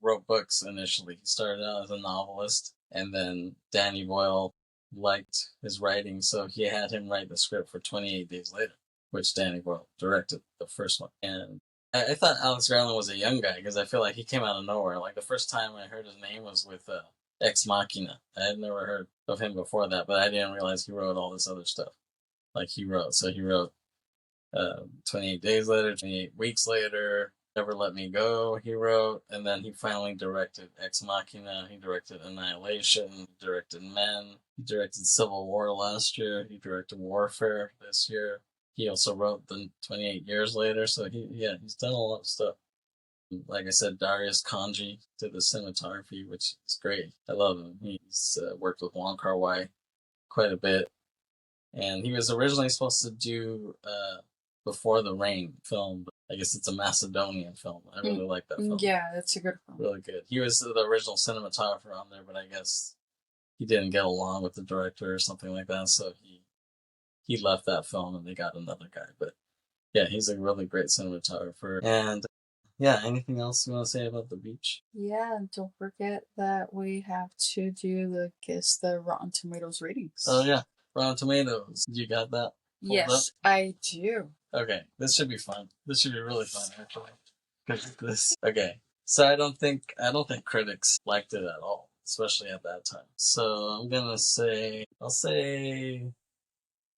wrote books initially. He started out as a novelist, and then Danny Boyle liked his writing, so he had him write the script for 28 Days Later, which Danny Boyle directed the first one. And I thought Alex Garland was a young guy because I feel like he came out of nowhere. Like the first time I heard his name was with Ex Machina. I had never heard of him before that, but I didn't realize he wrote all this other stuff. Like he wrote 28 Days Later, 28 Weeks Later, Never Let Me Go, he wrote, and then he finally directed Ex Machina, he directed Annihilation, he directed Men, he directed Civil War last year, he directed Warfare this year. He also wrote the 28 Years Later, so he's done a lot of stuff. Like I said, Darius Kanji did the cinematography, which is great. I love him. He's worked with Wong Kar-wai quite a bit. And he was originally supposed to do Before the Rain film, but I guess it's a Macedonian film. I really like that film. Yeah, that's a good film. Really good. He was the original cinematographer on there, but I guess he didn't get along with the director or something like that, so he left that film and they got another guy. But yeah, he's a really great cinematographer. And yeah, anything else you want to say about The Beach? Yeah, and don't forget that we have to do the Rotten Tomatoes ratings. Oh yeah, Rotten Tomatoes. You got that? Yes, I do. Okay, this should be fun. This should be really fun, actually. Okay. So I don't think critics liked it at all, especially at that time. So I'll say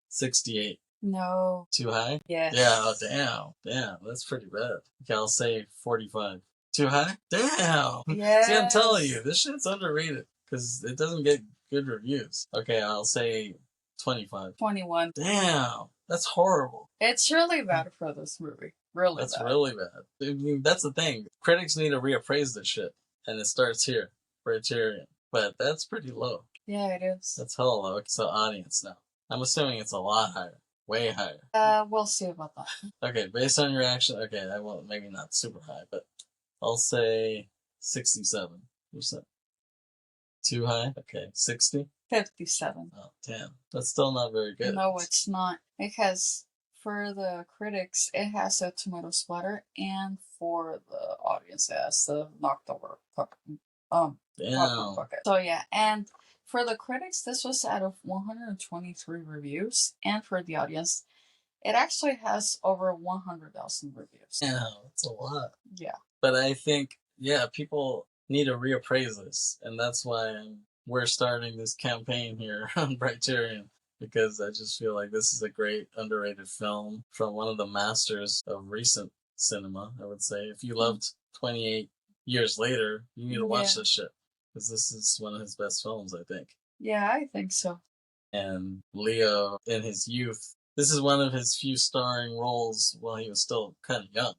68. No. Too high? Yes. Yeah, oh, damn, that's pretty bad. Okay, I'll say 45. Too high? Damn! Yes. See, I'm telling you, this shit's underrated, because it doesn't get good reviews. Okay, I'll say 25. 21. Damn, that's horrible. It's really bad for this movie. That's really bad. I mean, that's the thing. Critics need to reappraise this shit, and it starts here, Briterion. But that's pretty low. Yeah, it is. That's hella low. It's the audience now. I'm assuming it's a lot higher. Way higher. We'll see about that. Okay, based on your reaction, okay, I won't, maybe not super high, but I'll say 67%. Too high? Okay, 60? 57. Oh, damn. That's still not very good. No, it's not. Because for the critics, it has a tomato splatter, and for the audience, it has the knocked over popcorn bucket. So yeah, and for the critics, this was out of 123 reviews, and for the audience, it actually has over 100,000 reviews. Yeah, that's a lot. Yeah. But I think, yeah, people need to reappraise this, and that's why we're starting this campaign here on Briterion, because I just feel like this is a great underrated film from one of the masters of recent cinema, I would say. If you loved 28 Years Later, you need to watch this shit, because this is one of his best films, I think. Yeah, I think so. And Leo, in his youth, this is one of his few starring roles while he was still kind of young.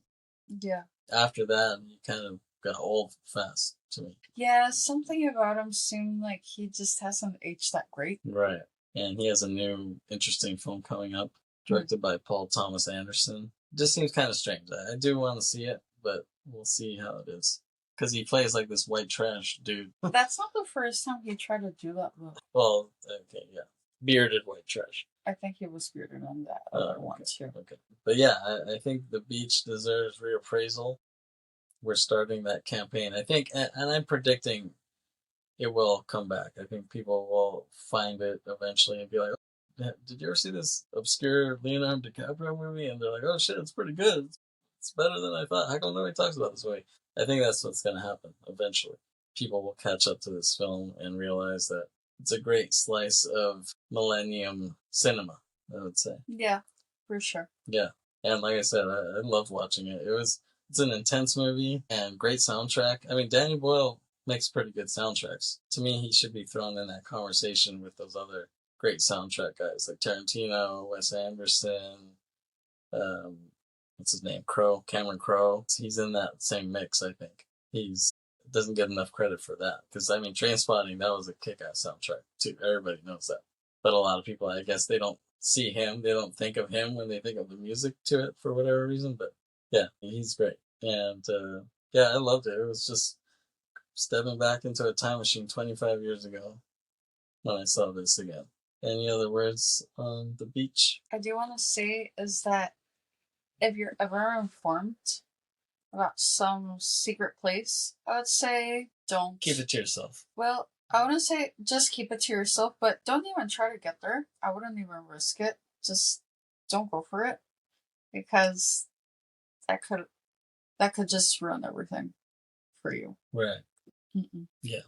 Yeah. After that, he kind of got old fast to me. Yeah, something about him seemed like he just hasn't aged that great. Right. And he has a new interesting film coming up, directed by Paul Thomas Anderson. Just seems kind of strange. I do want to see it, but we'll see how it is. Because he plays like this white trash dude. That's not the first time he tried to do that, though. Well, okay, yeah. Bearded white trash. I think he was bearded on that other one, too. Okay. But yeah, I think The Beach deserves reappraisal. We're starting that campaign. I think, and I'm predicting it will come back. I think people will find it eventually and be like, oh, did you ever see this obscure Leonardo DiCaprio movie? And they're like, oh shit, it's pretty good. It's better than I thought. How come nobody talks about this movie? I think that's what's going to happen eventually. People will catch up to this film and realize that it's a great slice of millennium cinema, I would say. Yeah, for sure. Yeah. And like I said, I loved watching it. It's an intense movie and great soundtrack. I mean, Danny Boyle makes pretty good soundtracks. To me, he should be thrown in that conversation with those other great soundtrack guys like Tarantino, Wes Anderson, what's his name? Cameron Crowe. He's in that same mix, I think. He's doesn't get enough credit for that. Because, I mean, Trainspotting, that was a kick-ass soundtrack, too. Everybody knows that. But a lot of people, I guess, they don't see him. They don't think of him when they think of the music to it for whatever reason. But, yeah, he's great. And, yeah, I loved it. It was just stepping back into a time machine 25 years ago when I saw this again. Any other words on The Beach? I do want to say is that if you're ever informed about some secret place, I would say don't. Keep it to yourself. Well, I wouldn't say just keep it to yourself, but don't even try to get there. I wouldn't even risk it. Just don't go for it because that could just ruin everything for you. Right. Mm-mm. Yeah.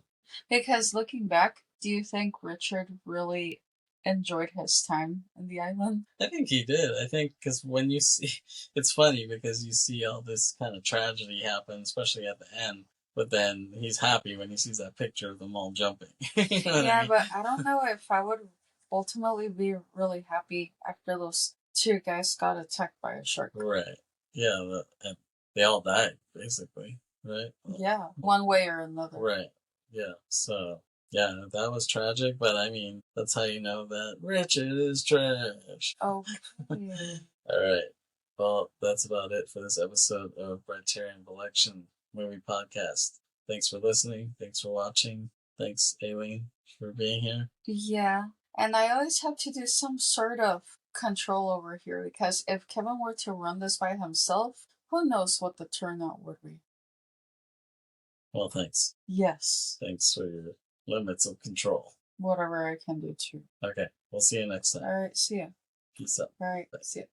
Because looking back, do you think Richard really enjoyed his time in the island? I think he did. I think because when you see, it's funny because you see all this kind of tragedy happen, especially at the end. But then he's happy when he sees that picture of them all jumping. You know what I Yeah, mean? but I don't know if I would ultimately be really happy after those two guys got attacked by a shark. Right. Yeah. And they all died basically. Right. Yeah, one way or another. Right. Yeah. So yeah, that was tragic. But I mean, that's how you know that Richard is trash. Okay. All right. Well, that's about it for this episode of Briterion Bollection Movie Podcast. Thanks for listening. Thanks for watching. Thanks, Aileen, for being here. Yeah, and I always have to do some sort of control over here because if Kevin were to run this by himself, who knows what the turnout would be. Well, thanks. Yes. Thanks for your limits of control. Whatever I can do too. Okay. We'll see you next time. All right, see ya. Peace out. All right, Bye. see ya.